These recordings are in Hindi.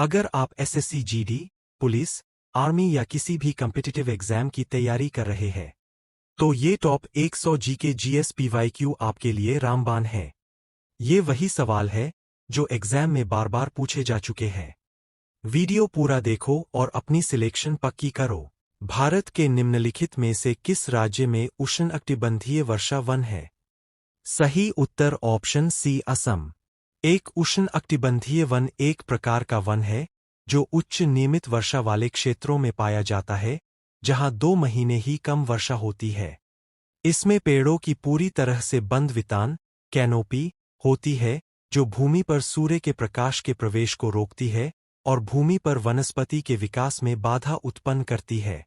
अगर आप एसएससी जीडी, पुलिस, आर्मी या किसी भी कॉम्पिटिटिव एग्जाम की तैयारी कर रहे हैं तो ये टॉप 100 जीके जीएस-पीवाईक्यू आपके लिए रामबाण है। ये वही सवाल है जो एग्जाम में बार बार पूछे जा चुके हैं। वीडियो पूरा देखो और अपनी सिलेक्शन पक्की करो। भारत के निम्नलिखित में से किस राज्य में उष्णकटिबंधीय वर्षा वन है? सही उत्तर ऑप्शन सी असम। एक उष्णकटिबंधीय वन एक प्रकार का वन है जो उच्च नियमित वर्षा वाले क्षेत्रों में पाया जाता है, जहां 2 महीने ही कम वर्षा होती है। इसमें पेड़ों की पूरी तरह से बंद वितान, कैनोपी, होती है जो भूमि पर सूर्य के प्रकाश के प्रवेश को रोकती है और भूमि पर वनस्पति के विकास में बाधा उत्पन्न करती है।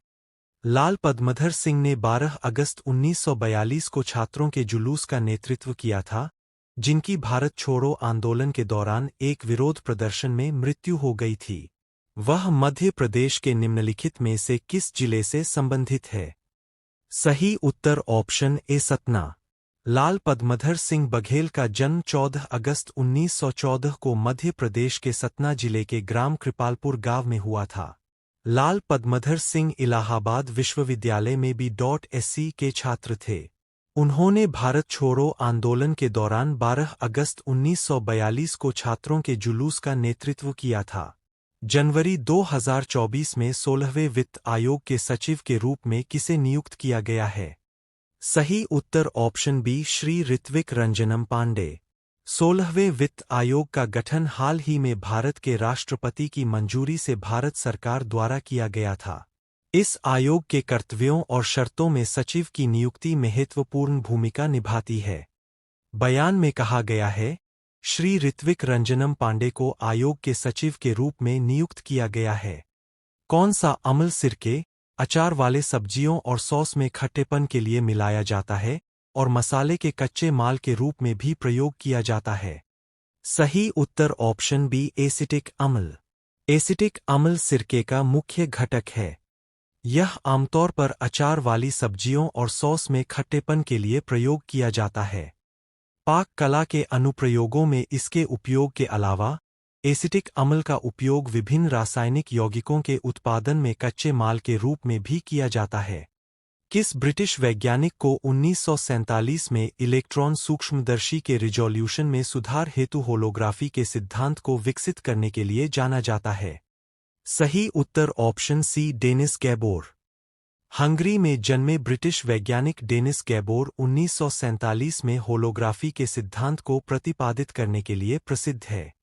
लाल पद्मधर सिंह ने 12 अगस्त 1942 को छात्रों के जुलूस का नेतृत्व किया था, जिनकी भारत छोड़ो आंदोलन के दौरान एक विरोध प्रदर्शन में मृत्यु हो गई थी। वह मध्य प्रदेश के निम्नलिखित में से किस जिले से संबंधित है? सही उत्तर ऑप्शन ए सतना। लाल पद्मधर सिंह बघेल का जन्म 14 अगस्त 1914 को मध्य प्रदेश के सतना जिले के ग्राम कृपालपुर गांव में हुआ था। लाल पद्मधर सिंह इलाहाबाद विश्वविद्यालय में बी.एससी के छात्र थे। उन्होंने भारत छोड़ो आंदोलन के दौरान 12 अगस्त 1942 को छात्रों के जुलूस का नेतृत्व किया था। जनवरी 2024 में 16वें वित्त आयोग के सचिव के रूप में किसे नियुक्त किया गया है? सही उत्तर ऑप्शन बी श्री ऋत्विक रंजनम पांडे। 16वें वित्त आयोग का गठन हाल ही में भारत के राष्ट्रपति की मंजूरी से भारत सरकार द्वारा किया गया था। इस आयोग के कर्तव्यों और शर्तों में सचिव की नियुक्ति महत्वपूर्ण भूमिका निभाती है। बयान में कहा गया है, श्री ऋत्विक रंजनम पांडे को आयोग के सचिव के रूप में नियुक्त किया गया है। कौन सा अम्ल सिरके, अचार वाले सब्जियों और सॉस में खट्टेपन के लिए मिलाया जाता है और मसाले के कच्चे माल के रूप में भी प्रयोग किया जाता है? सही उत्तर ऑप्शन बी एसिटिक अम्ल। एसिटिक अम्ल सिरके का मुख्य घटक है। यह आमतौर पर अचार वाली सब्जियों और सॉस में खट्टेपन के लिए प्रयोग किया जाता है। पाक कला के अनुप्रयोगों में इसके उपयोग के अलावा एसिटिक अम्ल का उपयोग विभिन्न रासायनिक यौगिकों के उत्पादन में कच्चे माल के रूप में भी किया जाता है। किस ब्रिटिश वैज्ञानिक को 1947 में इलेक्ट्रॉन सूक्ष्मदर्शी के रिजोल्यूशन में सुधार हेतु होलोग्राफी के सिद्धांत को विकसित करने के लिए जाना जाता है? सही उत्तर option C Dennis Gabor. Hungary में जन्मे ब्रिटिश वैज्ञानिक डेनिस गैबोर 1947 में होलोग्राफी के सिद्धांत को प्रतिपादित करने के लिए प्रसिद्ध है।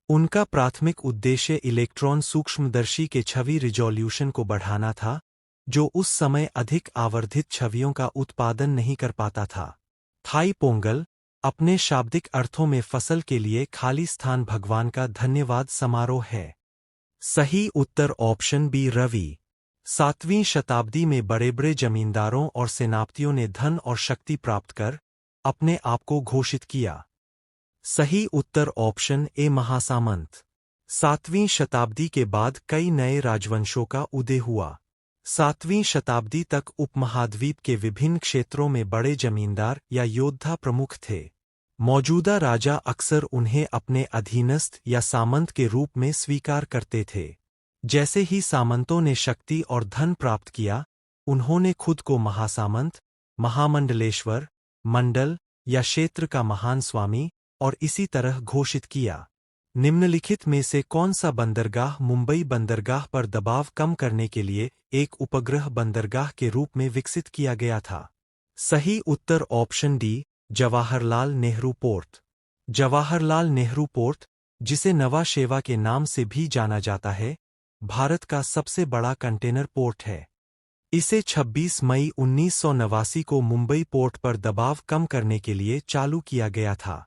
उनका प्राथमिक उद्देश्य इलेक्ट्रॉन सूक्ष्मदर्शी के छवि रिजोल्यूशन को बढ़ाना था, जो उस समय अधिक आवर्धित छवियों का उत्पादन नहीं कर पाता था। थाई पोंगल अपने शाब्दिक अर्थों में फसल के लिए खाली स्थान भगवान का धन्यवाद समारोह है। सही उत्तर ऑप्शन बी रवि। 7वीं शताब्दी में बड़े-बड़े जमींदारों और सेनापतियों ने धन और शक्ति प्राप्त कर अपने आप को घोषित किया। सही उत्तर ऑप्शन ए महासामंत। 7वीं शताब्दी के बाद कई नए राजवंशों का उदय हुआ। 7वीं शताब्दी तक उपमहाद्वीप के विभिन्न क्षेत्रों में बड़े जमींदार या योद्धा प्रमुख थे। मौजूदा राजा अक्सर उन्हें अपने अधीनस्थ या सामंत के रूप में स्वीकार करते थे। जैसे ही सामंतों ने शक्ति और धन प्राप्त किया, उन्होंने खुद को महासामंत, महामंडलेश्वर, मंडल या क्षेत्र का महान स्वामी और इसी तरह घोषित किया। निम्नलिखित में से कौन सा बंदरगाह मुंबई बंदरगाह पर दबाव कम करने के लिए एक उपग्रह बंदरगाह के रूप में विकसित किया गया था? सही उत्तर option D Jawaharlal Nehru port. Jawaharlal Nehru port, जिसे नवा शेवा के नाम से भी जाना जाता है, भारत का सबसे बड़ा कंटेनर पोर्ट है। इसे 26 मई 1989 को मुंबई पोर्ट पर दबाव कम करने के लिए चालू किया गया था।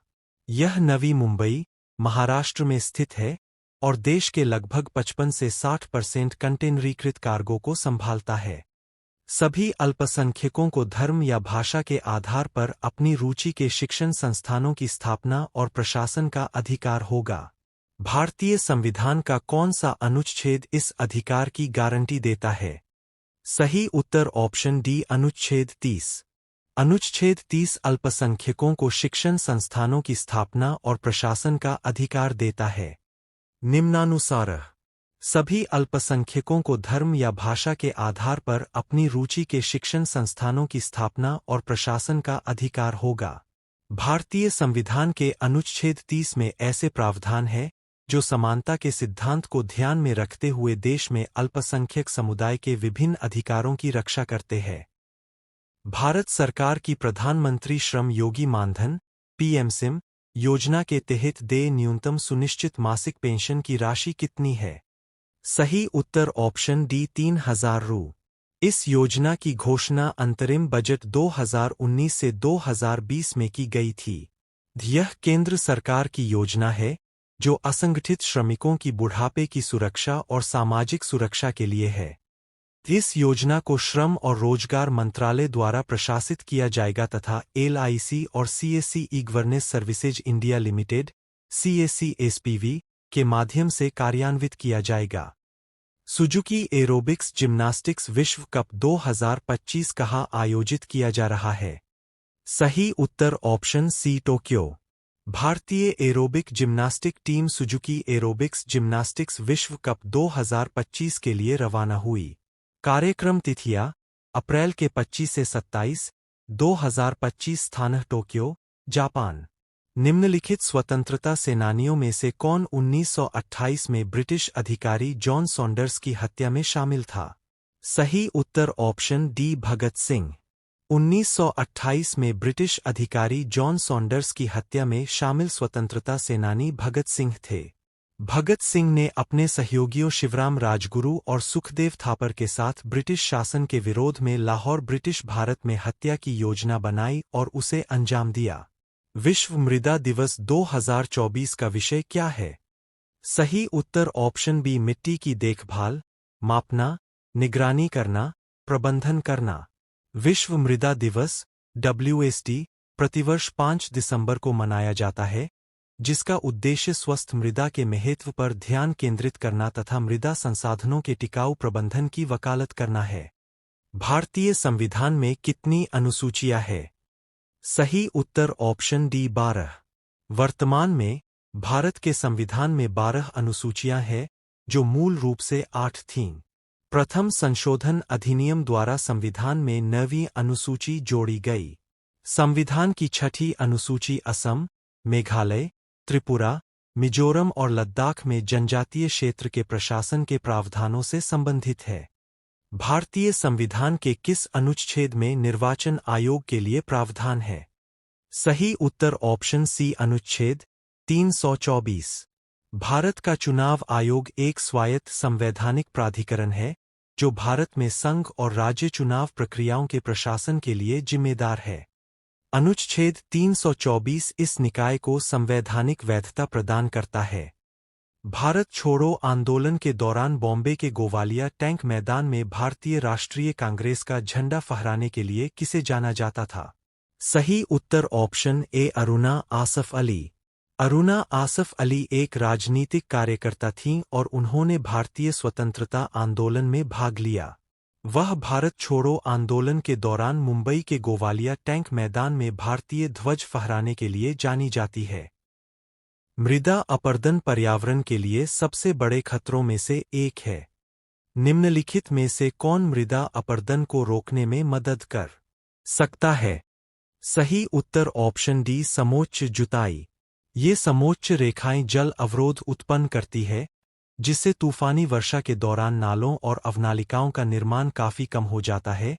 यह नवी मुंबई, महाराष्ट्र में स्थित है और देश के लगभग 55 से 60% कंटेनरीकृत कार्गो को संभालता है। सभी अल्पसंख्यकों को धर्म या भाषा के आधार पर अपनी रुचि के शिक्षण संस्थानों की स्थापना और प्रशासन का अधिकार होगा। भारतीय संविधान का कौन सा अनुच्छेद इस अधिकार की गारंटी देता है? सही उत्तर ऑप्शन डी अनुच्छेद 30। अनुच्छेद 30 अल्पसंख्यकों को शिक्षण संस्थानों की स्थापना और प्रशासन का अधिकार देता है। निम्नानुसार सभी अल्पसंख्यकों को धर्म या भाषा के आधार पर अपनी रुचि के शिक्षण संस्थानों की स्थापना और प्रशासन का अधिकार होगा। भारतीय संविधान के अनुच्छेद 30 में ऐसे प्रावधान है जो समानता के सिद्धांत को ध्यान में रखते हुए देश में अल्पसंख्यक समुदाय के विभिन्न अधिकारों की रक्षा करते हैं। भारत सरकार की प्रधानमंत्री श्रम योगी मानधन (पीएम-सिम) योजना के तहत देय न्यूनतम सुनिश्चित मासिक पेंशन की राशि कितनी है? सही उत्तर ऑप्शन डी 3,000 रु। इस योजना की घोषणा अंतरिम बजट 2019 से 2020 में की गई थी। यह केंद्र सरकार की योजना है जो असंगठित श्रमिकों की बुढ़ापे की सुरक्षा और सामाजिक सुरक्षा के लिए है। इस योजना को श्रम और रोजगार मंत्रालय द्वारा प्रशासित किया जाएगा तथा LIC और CSC e-governance services India limited (CSC SPV) के माध्यम से कार्यान्वित किया जाएगा। सुजुकी एरोबिक्स जिम्नास्टिक्स विश्व कप 2025 कहाँ आयोजित किया जा रहा है? सही उत्तर ऑप्शन सी टोक्यो। भारतीय aerobic gymnastic team Suzuki aerobics gymnastics विश्व कप 2025 के लिए रवाना हुई। कार्यक्रम तिथियां: अप्रैल के 25 से 27, 2025 स्थान टोक्यो, जापान। निम्नलिखित स्वतंत्रता सेनानियों में से कौन 1928 में ब्रिटिश अधिकारी जॉन सॉन्डर्स की हत्या में शामिल था? सही उत्तर ऑप्शन डी भगत सिंह। 1928 में ब्रिटिश अधिकारी जॉन सॉन्डर्स की हत्या में शामिल स्वतंत्रता सेनानी भगत सिंह थे। भगत सिंह ने अपने सहयोगियों शिवराम राजगुरु और सुखदेव थापर के साथ ब्रिटिश शासन के विरोध में लाहौर ब्रिटिश भारत में हत्या की योजना बनाई और उसे अंजाम दिया। विश्व मृदा दिवस 2024 का विषय क्या है? सही उत्तर ऑप्शन बी मिट्टी की देखभाल, मापना, निगरानी करना, प्रबंधन करना। विश्व मृदा दिवस WST प्रतिवर्ष 5 दिसंबर को मनाया जाता है, जिसका उद्देश्य स्वस्थ मृदा के महत्व पर ध्यान केंद्रित करना तथा मृदा संसाधनों के टिकाऊ प्रबंधन की वकालत करना है। भारतीय संविधान में कितनी अनुसूचियां हैं? सही उत्तर ऑप्शन डी 12। वर्तमान में भारत के संविधान में 12 अनुसूचियां हैं, जो मूल रूप से 8 थीं। प्रथम संशोधन अधिनियम द्वारा संविधान में 9वीं अनुसूची जोड़ी गई। संविधान की 6ठी अनुसूची असम, मेघालय, त्रिपुरा, मिजोरम और लद्दाख में जनजातीय क्षेत्र के प्रशासन के प्रावधानों से संबंधित है। भारतीय संविधान के किस अनुच्छेद में निर्वाचन आयोग के लिए प्रावधान है? सही उत्तर ऑप्शन सी अनुच्छेद 324। भारत का चुनाव आयोग एक स्वायत्त संवैधानिक प्राधिकरण है जो भारत में संघ और राज्य चुनाव प्रक्रियाओं के प्रशासन के लिए जिम्मेदार है। अनुच्छेद 324 इस निकाय को संवैधानिक वैधता प्रदान करता है। भारत छोड़ो आंदोलन के दौरान बॉम्बे के गोवालिया टैंक मैदान में भारतीय राष्ट्रीय कांग्रेस का झंडा फहराने के लिए किसे जाना जाता था? सही उत्तर ऑप्शन ए अरुणा आसफ अली। अरुणा आसफ अली एक राजनीतिक कार्यकर्ता थीं और उन्होंने भारतीय स्वतंत्रता आंदोलन में भाग लिया। वह भारत छोड़ो आंदोलन के दौरान मुंबई के गोवालिया टैंक मैदान में भारतीय ध्वज फहराने के लिए जानी जाती है। मृदा अपरदन पर्यावरण के लिए सबसे बड़े खतरों में से एक है। निम्नलिखित में से कौन मृदा अपरदन को रोकने में मदद कर सकता है? सही उत्तर ऑप्शन डी समोच्च जुताई। ये समोच्च रेखाएं जल अवरोध उत्पन्न करती है, जिससे तूफानी वर्षा के दौरान नालों और अवनालिकाओं का निर्माण काफी कम हो जाता है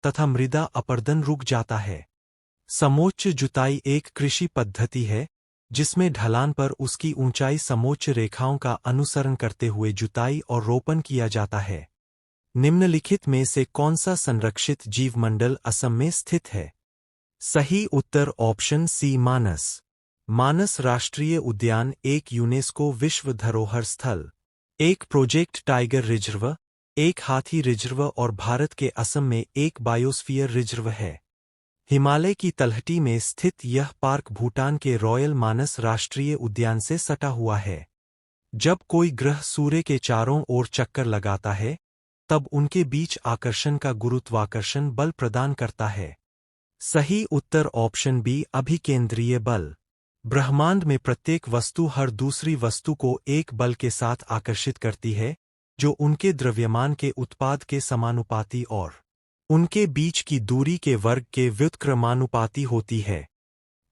तथा मृदा अपरदन रुक जाता है। समोच्च जुताई एक कृषि पद्धति है जिसमें ढलान पर उसकी ऊंचाई समोच्च रेखाओं का अनुसरण करते हुए जुताई और रोपण किया जाता है। निम्नलिखित में से कौन सा संरक्षित जीवमंडल असम में स्थित है? सही उत्तर ऑप्शन सी मानस। मानस राष्ट्रीय उद्यान एक यूनेस्को विश्व धरोहर स्थल, एक प्रोजेक्ट टाइगर रिजर्व, एक हाथी रिजर्व और भारत के असम में एक बायोस्फीयर रिजर्व है। हिमालय की तलहटी में स्थित यह पार्क भूटान के रॉयल मानस राष्ट्रीय उद्यान से सटा हुआ है। जब कोई ग्रह सूर्य के चारों ओर चक्कर लगाता है, तब उनके बीच आकर्षण का गुरुत्वाकर्षण बल प्रदान करता है। सही उत्तर ऑप्शन बी अभिकेंद्रीय बल। ब्रह्मांड में प्रत्येक वस्तु हर दूसरी वस्तु को एक बल के साथ आकर्षित करती है, जो उनके द्रव्यमान के उत्पाद के समानुपाती और उनके बीच की दूरी के वर्ग के व्युत्क्रमानुपाती होती है।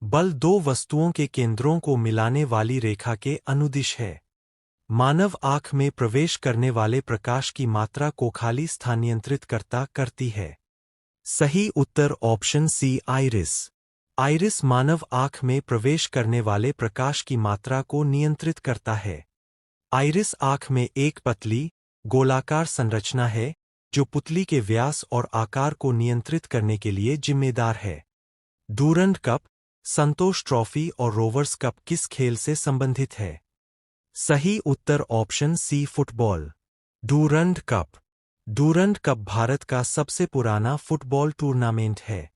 बल दो वस्तुओं के केंद्रों को मिलाने वाली रेखा के अनुदिश है। मानव आँख में प्रवेश करने वाले प्रकाश की मात्रा को खाली स्थानांतरित करती है। सही उत्तर ऑप्शन सी आइरिस। आइरिस मानव आँख में प्रवेश करने वाले प्रकाश की मात्रा को नियंत्रित करता है। आइरिस आँख में एक पतली, गोलाकार संरचना है, जो पुतली के व्यास और आकार को नियंत्रित करने के लिए जिम्मेदार है। डूरंड कप, संतोष ट्रॉफी और रोवर्स कप किस खेल से संबंधित है? सही उत्तर option C football. Durand cup. Durand cup Bharat का सबसे पुराना फुटबॉल टूर्नामेंट है।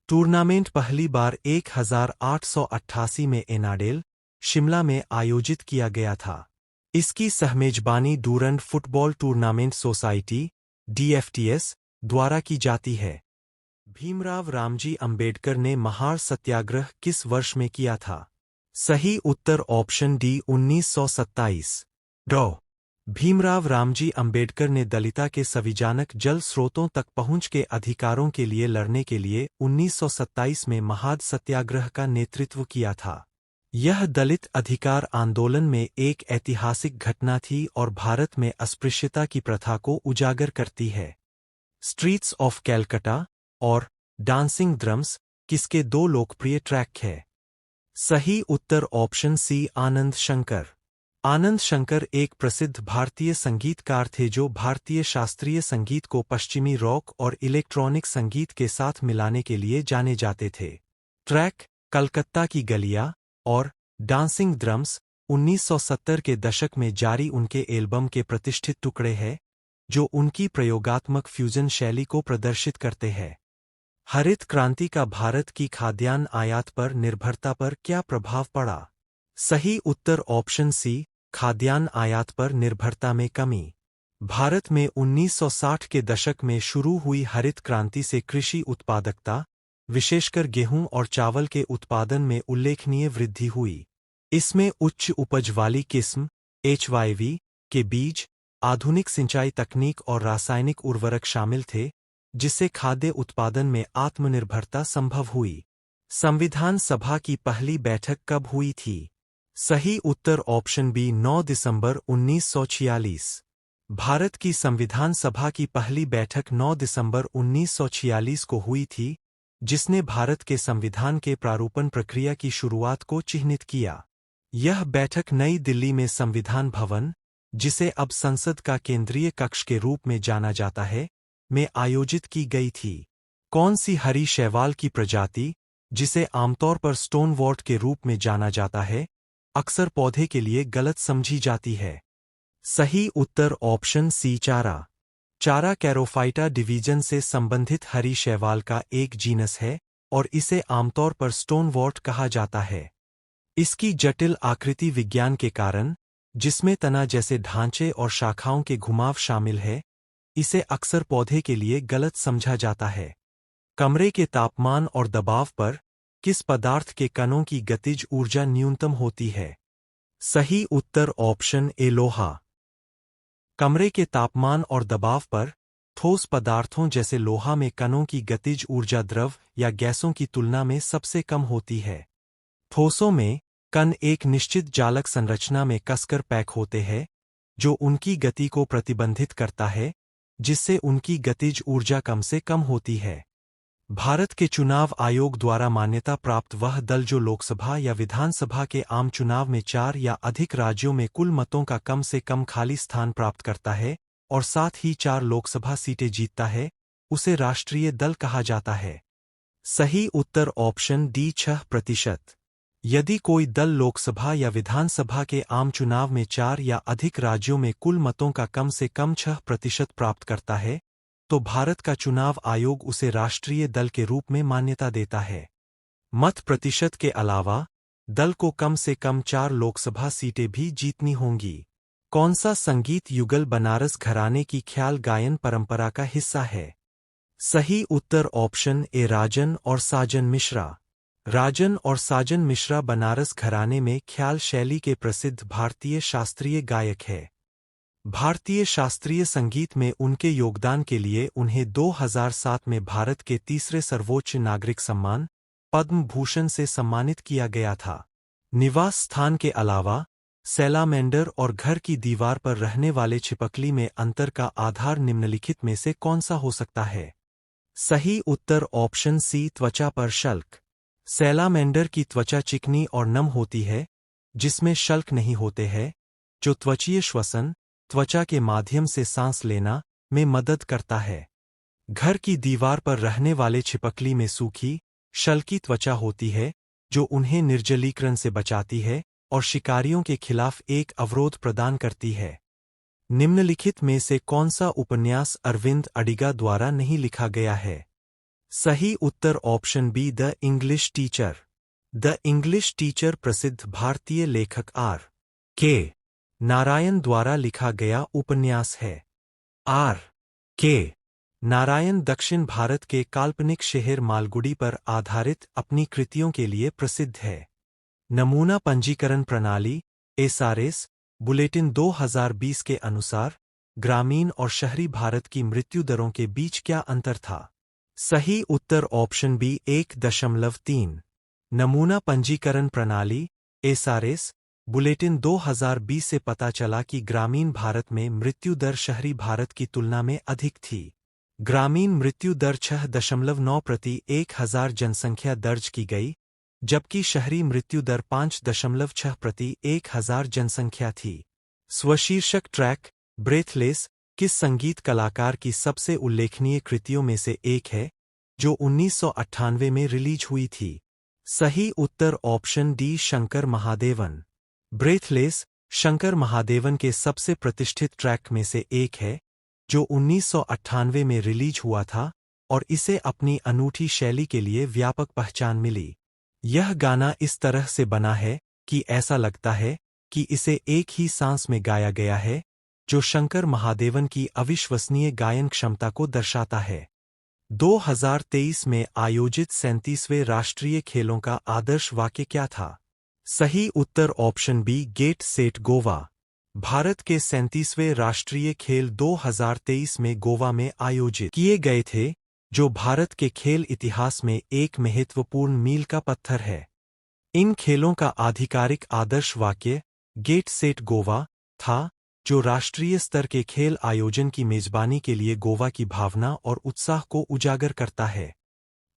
टूर्नामेंट पहली बार 1888 में एनाडेल, शिमला में आयोजित किया गया था। इसकी सहमेजबानी Durand football tournament society (DFTS) द्वारा की जाती है। भीमराव रामजी अंबेडकर ने महार सत्याग्रह किस वर्ष में किया था? सही उत्तर ऑप्शन डी 1927। भीमराव रामजी अंबेडकर ने दलिता के संविधानक जल स्रोतों तक पहुंच के अधिकारों के लिए लड़ने के लिए 1927 में महार सत्याग्रह का नेतृत्व किया था। यह दलित अधिकार आंदोलन में एक ऐतिहासिक घटना थी और भारत में अस्पृश्यता की प्रथा को उजागर करती है। स्ट्रीट्स ऑफ कैलकाटा और डांसिंग ड्रम्स किसके दो लोकप्रिय ट्रैक है? सही उत्तर ऑप्शन सी आनंद शंकर। आनंद शंकर एक प्रसिद्ध भारतीय संगीतकार थे जो भारतीय शास्त्रीय संगीत को पश्चिमी रॉक और इलेक्ट्रॉनिक संगीत के साथ मिलाने के लिए जाने जाते थे। ट्रैक कलकत्ता की गलियां और डांसिंग ड्रम्स 1970 के दशक में जारी उनके एल्बम के प्रतिष्ठित टुकड़े हैं, जो उनकी प्रयोगात्मक फ्यूजन शैली को प्रदर्शित करते हैं। हरित क्रांति का भारत की खाद्यान्न आयात पर निर्भरता पर क्या प्रभाव पड़ा? सही उत्तर ऑप्शन सी खाद्यान्न आयात पर निर्भरता में कमी। भारत में 1960 के दशक में शुरू हुई हरित क्रांति से कृषि उत्पादकता, विशेषकर गेहूं और चावल के उत्पादन में उल्लेखनीय वृद्धि हुई। इसमें उच्च उपज वाली किस्म HYV के बीज, आधुनिक सिंचाई तकनीक और रासायनिक उर्वरक शामिल थे, जिससे खाद्य उत्पादन में आत्मनिर्भरता संभव हुई। संविधान सभा की पहली बैठक कब हुई थी? सही उत्तर ऑप्शन बी 9 दिसंबर 1946। भारत की संविधान सभा की पहली बैठक 9 दिसंबर 1946 को हुई थी, जिसने भारत के संविधान के प्रारूपण प्रक्रिया की शुरुआत को चिह्नित किया। यह बैठक नई दिल्ली में संविधान भवन, जिसे अब संसद का केंद्रीय कक्ष के रूप में जाना जाता है, में आयोजित की गई थी। कौन सी हरी शैवाल की प्रजाति, जिसे आमतौर पर स्टोनवॉर्ट के रूप में जाना जाता है, अक्सर पौधे के लिए गलत समझी जाती है? सही उत्तर ऑप्शन सी चारा। चारा कैरोफाइटा डिवीजन से संबंधित हरी शैवाल का एक जीनस है और इसे आमतौर पर स्टोनवॉर्ट कहा जाता है। इसकी जटिल आकृति विज्ञान के कारण, जिसमें तना जैसे ढांचे और शाखाओं के घुमाव शामिल है, इसे अक्सर पौधे के लिए गलत समझा जाता है। कमरे के तापमान और दबाव पर किस पदार्थ के कणों की गतिज ऊर्जा न्यूनतम होती है? सही उत्तर ऑप्शन ए लोहा। कमरे के तापमान और दबाव पर ठोस पदार्थों जैसे लोहा में कणों की गतिज ऊर्जा द्रव या गैसों की तुलना में सबसे कम होती है। ठोसों में कण एक निश्चित जालक संरचना में कसकर पैक होते हैं, जो उनकी गति को प्रतिबंधित करता है, जिससे उनकी गतिज ऊर्जा कम से कम होती है। भारत के चुनाव आयोग द्वारा मान्यता प्राप्त वह दल जो लोकसभा या विधानसभा के आम चुनाव में 4 या अधिक राज्यों में कुल मतों का कम से कम खाली स्थान प्राप्त करता है और साथ ही 4 लोकसभा सीटें जीतता है, उसे राष्ट्रीय दल कहा जाता है। सही उत्तर ऑप्शन डी 6%। यदि कोई दल लोकसभा या विधानसभा के आम चुनाव में 4 या अधिक राज्यों में कुल मतों का कम से कम 6% प्राप्त करता है, तो भारत का चुनाव आयोग उसे राष्ट्रीय दल के रूप में मान्यता देता है। मत प्रतिशत के अलावा दल को कम से कम 4 लोकसभा सीटें भी जीतनी होंगी। कौन सा संगीत युगल बनारस घराने की ख्याल गायन परंपरा का हिस्सा है? सही उत्तर ऑप्शन ए राजन और साजन मिश्रा। राजन और साजन मिश्रा बनारस घराने में ख्याल शैली के प्रसिद्ध भारतीय शास्त्रीय गायक है। भारतीय शास्त्रीय संगीत में उनके योगदान के लिए उन्हें 2007 में भारत के तीसरे सर्वोच्च नागरिक सम्मान पद्म भूषण से सम्मानित किया गया था। निवास स्थान के अलावा सैलामेंडर और घर की दीवार पर रहने वाले छिपकली में अंतर का आधार निम्नलिखित में से कौन सा हो सकता है? सही उत्तर ऑप्शन सी त्वचा पर शल्क। सैलामेंडर की त्वचा चिकनी और नम होती है, जिसमें शल्क नहीं होते हैं, जो त्वचीय श्वसन त्वचा के माध्यम से सांस लेना में मदद करता है। घर की दीवार पर रहने वाले छिपकली में सूखी, शल्की त्वचा होती है, जो उन्हें निर्जलीकरण से बचाती है और शिकारियों के खिलाफ एक अवरोध प्रदान करती है। निम्नलिखित में से कौन सा उपन्यास अरविंद अडिगा द्वारा नहीं लिखा गया है? सही उत्तर option B the English teacher. The English teacher प्रसिद्ध भारतीय लेखक आर के नारायण द्वारा लिखा गया उपन्यास है। आर के नारायण दक्षिण भारत के काल्पनिक शहर मालगुडी पर आधारित अपनी कृतियों के लिए प्रसिद्ध है। नमूना पंजीकरण प्रणाली एसआरएस बुलेटिन 2020 के अनुसार ग्रामीण और शहरी भारत की मृत्यु दरों के बीच क्या अंतर था? सही उत्तर ऑप्शन बी 1.3। नमूना पंजीकरण प्रणाली एसआरएस बुलेटिन 2020 से पता चला कि ग्रामीण भारत में मृत्यु दर शहरी भारत की तुलना में अधिक थी। ग्रामीण मृत्यु दर 6.9 प्रति 1000 जनसंख्या दर्ज की गई, जबकि शहरी मृत्यु दर 5.6 प्रति 1000 जनसंख्या थी। स्वशीर्षक ट्रैक ब्रेथलेस किस संगीत कलाकार की सबसे उल्लेखनीय कृतियों में से एक है, जो 1998 में रिलीज हुई थी? सही उत्तर option D Shankar Mahadevan. Breathless Shankar Mahadevan के सबसे प्रतिष्ठित ट्रैक में से एक है, जो 1998 में रिलीज हुआ था और इसे अपनी अनूठी शैली के लिए व्यापक पहचान मिली। यह गाना इस तरह से बना है कि ऐसा लगता है कि इसे एक ही सांस में गाया गया है, जो शंकर महादेवन की अविश्वसनीय गायन क्षमता को दर्शाता है। 2023 में आयोजित 37वें राष्ट्रीय खेलों का आदर्श वाक्य क्या था? सही उत्तर option B get set Goa. Bharat के 37वें राष्ट्रीय खेल 2023 में गोवा में आयोजित किए गए थे, जो भारत के खेल इतिहास में एक महत्वपूर्ण मील का पत्थर है। इन खेलों का आधिकारिक आदर्श वाक्य गेट सेट गोवा था, जो राष्ट्रीय स्तर के खेल आयोजन की मेजबानी के लिए गोवा की भावना और उत्साह को उजागर करता है।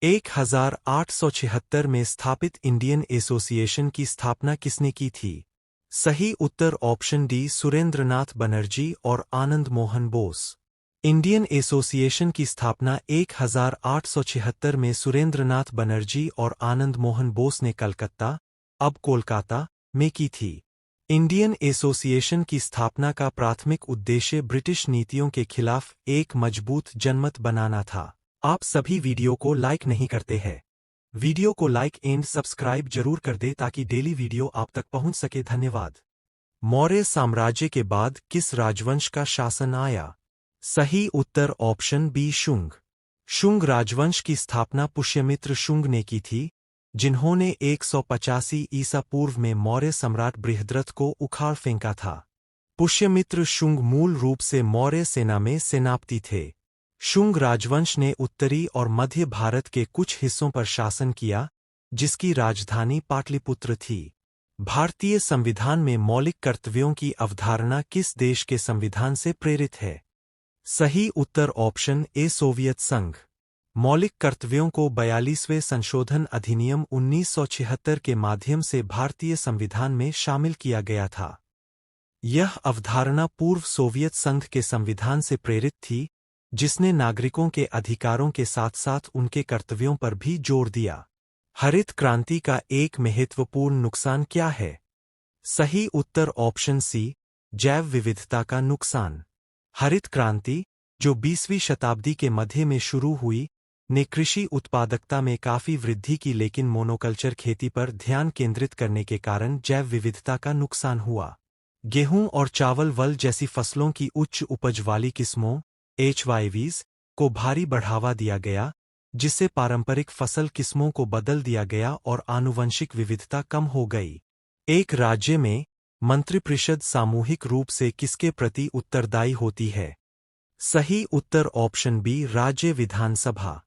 1876 में स्थापित इंडियन एसोसिएशन की स्थापना किसने की थी? सही उत्तर ऑप्शन डी सुरेंद्रनाथ बनर्जी और आनंद मोहन बोस। इंडियन एसोसिएशन की स्थापना 1876 में सुरेंद्रनाथ बनर्जी और आनंद मोहन बोस ने कलकत्ता, अब कोलकाता, में की थी। इंडियन एसोसिएशन की स्थापना का प्राथमिक उद्देश्य ब्रिटिश नीतियों के खिलाफ एक मजबूत जनमत बनाना था। आप सभी वीडियो को लाइक नहीं करते हैं। वीडियो को लाइक एंड सब्सक्राइब जरूर कर दे ताकि डेली वीडियो आप तक पहुंच सके। धन्यवाद। मौर्य साम्राज्य के बाद किस राजवंश का शासन आया? सही उत्तर ऑप्शन बी शुंग। शुंग राजवंश की स्थापना पुष्यमित्र शुंग ने की थी, जिन्होंने 185 ईसा पूर्व में मौर्य सम्राट बृहद्रथ को उखाड़ फेंका था। पुष्यमित्र शुंग मूल रूप से मौर्य सेना में सेनापति थे। शुंग राजवंश ने उत्तरी और मध्य भारत के कुछ हिस्सों पर शासन किया, जिसकी राजधानी पाटलिपुत्र थी। भारतीय संविधान में मौलिक कर्तव्यों की अवधारणा किस देश के संविधान से प्रेरित है? सही उत्तर ऑप्शन ए सोवियत संघ। मौलिक कर्तव्यों को 42वें संशोधन अधिनियम 1976 के माध्यम से भारतीय संविधान में शामिल किया गया था। यह अवधारणा पूर्व सोवियत संघ के संविधान से प्रेरित थी, जिसने नागरिकों के अधिकारों के साथ साथ उनके कर्तव्यों पर भी जोर दिया। हरित क्रांति का एक महत्वपूर्ण नुकसान क्या है? सही उत्तर ऑप्शन सी जैव विविधता का नुकसान। हरित क्रांति, जो 20वीं शताब्दी के मध्य में शुरू हुई, ने कृषि उत्पादकता में काफी वृद्धि की, लेकिन मोनोकल्चर खेती पर ध्यान केंद्रित करने के कारण जैव विविधता का नुकसान हुआ। गेहूं और चावल वल जैसी फसलों की उच्च उपज वाली किस्मों HYVs को भारी बढ़ावा दिया गया, जिससे पारंपरिक फसल किस्मों को बदल दिया गया और आनुवंशिक विविधता कम हो गई। एक राज्य में मंत्रिपरिषद सामूहिक रूप से किसके प्रति उत्तरदायी होती है? सही उत्तर ऑप्शन बी, राज्य विधानसभा।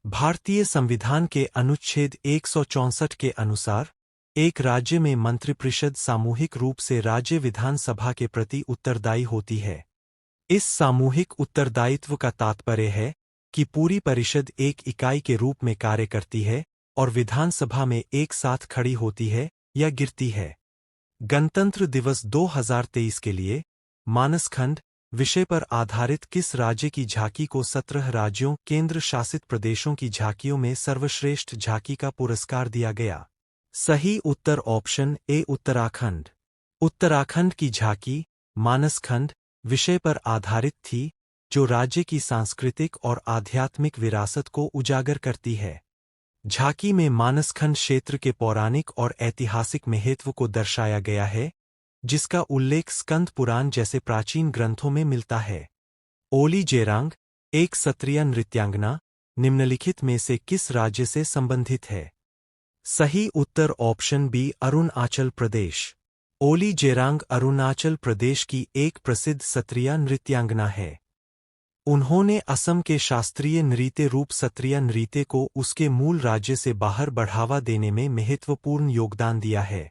भारतीय संविधान के अनुच्छेद 164 के अनुसार एक राज्य में मंत्रिपरिषद सामूहिक रूप से राज्य विधानसभा के प्रति उत्तरदायी होती है। इस सामूहिक उत्तरदायित्व का तात्पर्य है कि पूरी परिषद एक इकाई के रूप में कार्य करती है और विधानसभा में एक साथ खड़ी होती है या गिरती है। गणतंत्र दिवस 2023 के लिए मानसखंड विषय पर आधारित किस राज्य की झांकी को 17 राज्यों केंद्र शासित प्रदेशों की झांकियों में सर्वश्रेष्ठ झांकी का पुरस्कार दिया गया? सही उत्तर ऑप्शन ए, उत्तराखंड। उत्तराखंड की झांकी मानसखंड विषय पर आधारित थी, जो राज्य की सांस्कृतिक और आध्यात्मिक विरासत को उजागर करती है। झांकी में मानसखंड क्षेत्र के पौराणिक और ऐतिहासिक महत्व को दर्शाया गया है, जिसका उल्लेख स्कंद पुराण जैसे प्राचीन ग्रंथों में मिलता है। ओली जेरांग एक सत्रिया नृत्यांगना निम्नलिखित में से किस राज्य से संबंधित है? सही उत्तर ऑप्शन बी, अरुणाचल प्रदेश। ओली जेरांग अरुणाचल प्रदेश की एक प्रसिद्ध सत्रिया नृत्यांगना है। उन्होंने असम के शास्त्रीय नृत्य रूप सत्रिया नृत्य को उसके मूल राज्य से बाहर बढ़ावा देने में महत्वपूर्ण योगदान दिया है।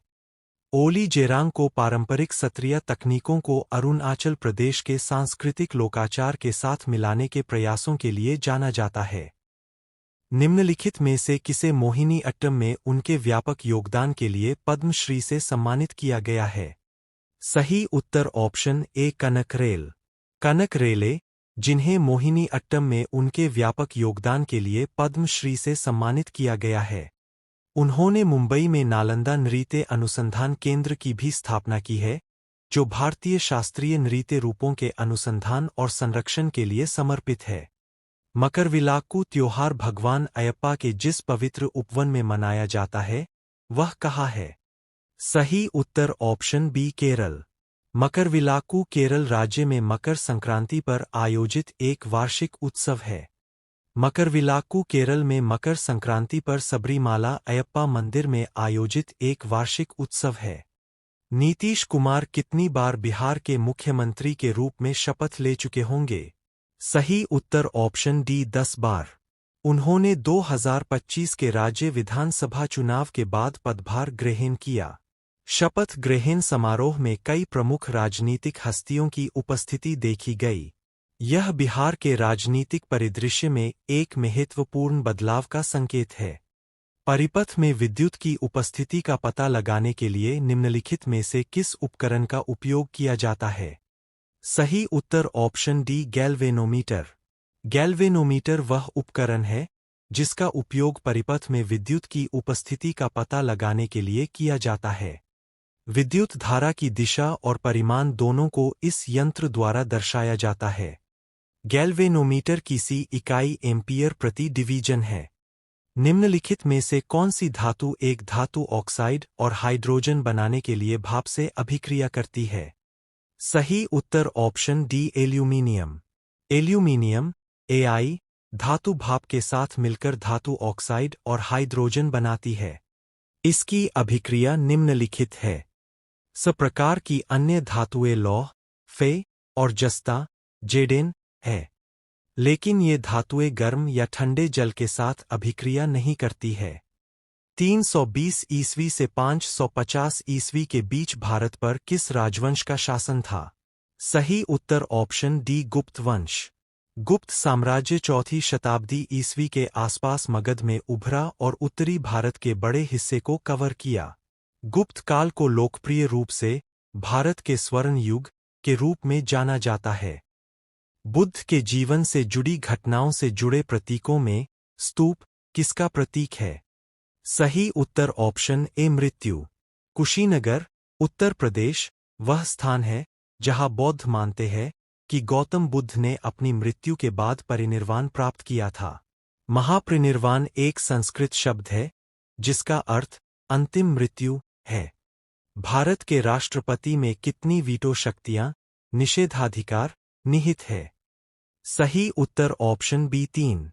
ओली जेरांग को पारंपरिक सत्रिया तकनीकों को अरुणाचल प्रदेश के सांस्कृतिक लोकाचार के साथ मिलाने के प्रयासों के लिए जाना जाता है। निम्नलिखित में से किसे मोहिनी अट्टम में उनके व्यापक योगदान के लिए पद्मश्री से सम्मानित किया गया है? सही उत्तर ऑप्शन ए, कनकरेल। कनकरेले, जिन्हें मोहिनी अट्टम में उनके व्यापक योगदान के लिए पद्मश्री से सम्मानित किया गया है। उन्होंने मुंबई में नालंदा नृत्य अनुसंधान केंद्र की भी स्थापना की है, जो भारतीय शास्त्रीय नृत्य रूपों के अनुसंधान और संरक्षण के लिए समर्पित है। मकरविलाक्कू त्योहार भगवान अयप्पा के जिस पवित्र उपवन में मनाया जाता है, वह कहाँ है? सही उत्तर ऑप्शन बी, केरल। मकरविलाक्कू केरल राज्य में मकर संक्रांति पर आयोजित एक वार्षिक उत्सव है। मकरविलाक्कू केरल में मकर संक्रांति पर सबरीमाला अयप्पा मंदिर में आयोजित एक वार्षिक उत्सव है। नीतीश कुमार कितनी बार बिहार के मुख्यमंत्री के रूप में शपथ ले चुके होंगे? सही उत्तर ऑप्शन डी, 10 बार। उन्होंने 2025 के राज्य विधानसभा चुनाव के बाद पदभार ग्रहण किया। शपथ ग्रहण समारोह में कई प्रमुख राजनीतिक हस्तियों की उपस्थिति देखी गई। यह बिहार के राजनीतिक परिदृश्य में एक महत्वपूर्ण बदलाव का संकेत है। परिपथ में विद्युत की उपस्थिति का पता लगाने के लिए निम्नलिखित में से किस उपकरण का उपयोग किया जाता है? सही उत्तर ऑप्शन डी, गैल्वेनोमीटर। गैल्वेनोमीटर वह उपकरण है जिसका उपयोग परिपथ में विद्युत की उपस्थिति का पता लगाने के लिए किया जाता है। विद्युत धारा की दिशा और परिमाण दोनों को इस यंत्र द्वारा दर्शाया जाता है। गैल्वेनोमीटर की सी इकाई एम्पीयर प्रति डिवीजन है। निम्नलिखित में से कौन सी धातु एक धातु ऑक्साइड और हाइड्रोजन बनाने के लिए भाप से अभिक्रिया करती है? सही उत्तर option D, aluminium. Aluminium Ai धातु भाप के साथ मिलकर धातु ऑक्साइड और हाइड्रोजन बनाती है। इसकी अभिक्रिया निम्नलिखित है। स प्रकार की अन्य धातुएं लौह, फे और जस्ता, जेडेन है, लेकिन ये धातुएं गर्म या ठंडे जल के साथ अभिक्रिया नहीं करती है। 320 ईस्वी से 550 ईस्वी के बीच भारत पर किस राजवंश का शासन था? सही उत्तर ऑप्शन डी, गुप्त वंश। गुप्त साम्राज्य 4वीं शताब्दी ईस्वी के आसपास मगध में उभरा और उत्तरी भारत के बड़े हिस्से को कवर किया। गुप्त काल को लोकप्रिय रूप से भारत के स्वर्ण युग के रूप में जाना जाता है। बुद्ध के जीवन से जुड़ी घटनाओं से जुड़े प्रतीकों में स्तूप किसका प्रतीक है? सही उत्तर ऑप्शन ए, मृत्यु। कुशीनगर, उत्तर प्रदेश वह स्थान है जहां बौद्ध मानते हैं कि गौतम बुद्ध ने अपनी मृत्यु के बाद परिनिर्वाण प्राप्त किया था। महापरिनिर्वाण एक संस्कृत शब्द है जिसका अर्थ अंतिम मृत्यु है। भारत के राष्ट्रपति में कितनी वीटो शक्तियां, निषेधाधिकार निहित है? सही उत्तर ऑप्शन बी, 3।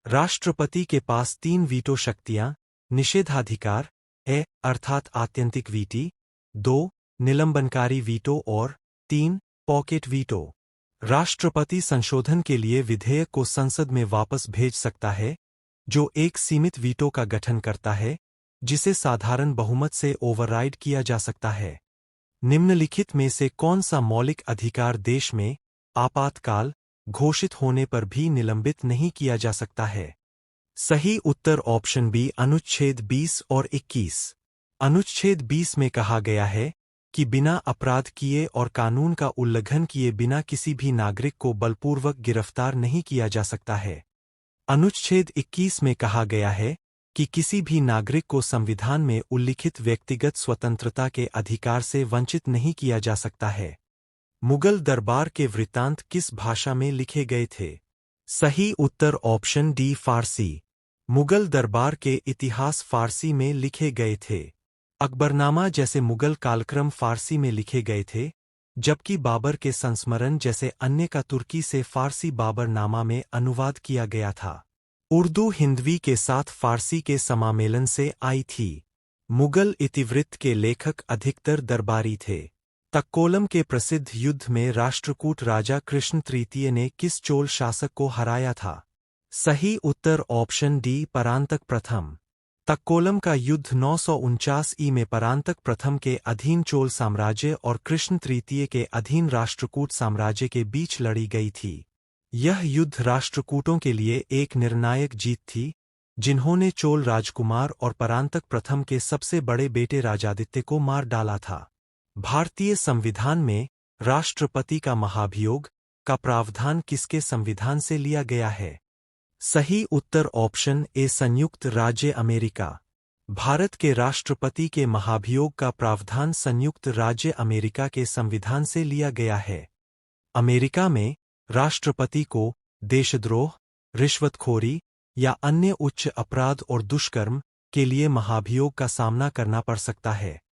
राष्ट्रपति के पास 3 वीटो शक्तियां, निषेधाधिकार है अर्थात आत्यंतिक वीटी, 2 निलंबनकारी वीटो और 3 पॉकेट वीटो। राष्ट्रपति संशोधन के लिए विधेयक को संसद में वापस भेज सकता है, जो एक सीमित वीटो का गठन करता है, जिसे साधारण बहुमत से ओवरराइड किया जा सकता है। निम्नलिखित में से कौन सा मौलिक अधिकार देश में आपातकाल घोषित होने पर भी निलंबित नहीं किया जा सकता है? सही उत्तर ऑप्शन बी अनुच्छेद 20 और 21। अनुच्छेद 20 में कहा गया है कि बिना अपराध किए और कानून का उल्लंघन किए बिना किसी भी नागरिक को बलपूर्वक गिरफ्तार नहीं किया जा सकता है। अनुच्छेद 21 में कहा गया है कि किसी भी नागरिक को संविधान में उल्लिखित व्यक्तिगत स्वतंत्रता के अधिकार से वंचित नहीं किया जा सकता है। मुगल दरबार के वृत्तांत किस भाषा में लिखे गए थे? सही उत्तर ऑप्शन डी फारसी। मुगल दरबार के इतिहास फारसी में लिखे गए थे। अकबरनामा जैसे मुगल कालक्रम फारसी में लिखे गए थे, जबकि बाबर के संस्मरण जैसे अन्य का तुर्की से फारसी बाबरनामा में अनुवाद किया गया था। उर्दू हिंदवी के साथ फारसी के समामेलन से आई थी। मुगल इतिवृत्त के लेखक अधिकतर दरबारी थे। तक्कोलम के प्रसिद्ध युद्ध में राष्ट्रकूट राजा कृष्ण तृतीय ने किस चोल शासक को हराया था? सही उत्तर ऑप्शन डी परांतक प्रथम। तक्कोलम का युद्ध 949 ई में परांतक प्रथम के अधीन चोल साम्राज्य और कृष्ण तृतीय के अधीन राष्ट्रकूट साम्राज्य के बीच लड़ी गई थी। यह युद्ध राष्ट्रकूटों के लिए एक निर्णायक जीत थी, जिन्होंने चोल राजकुमार और परांतक प्रथम के सबसे बड़े बेटे राजादित्य को मार डाला था। भारतीय संविधान में राष्ट्रपति का महाभियोग का प्रावधान किसके संविधान से लिया गया है? सही उत्तर ऑप्शन ए संयुक्त राज्य अमेरिका। भारत के राष्ट्रपति के महाभियोग का प्रावधान संयुक्त राज्य अमेरिका के संविधान से लिया गया है। अमेरिका में राष्ट्रपति को देशद्रोह, रिश्वतखोरी या अन्य उच्च अपराध और दुष्कर्म के लिए महाभियोग का सामना करना पड़ सकता है।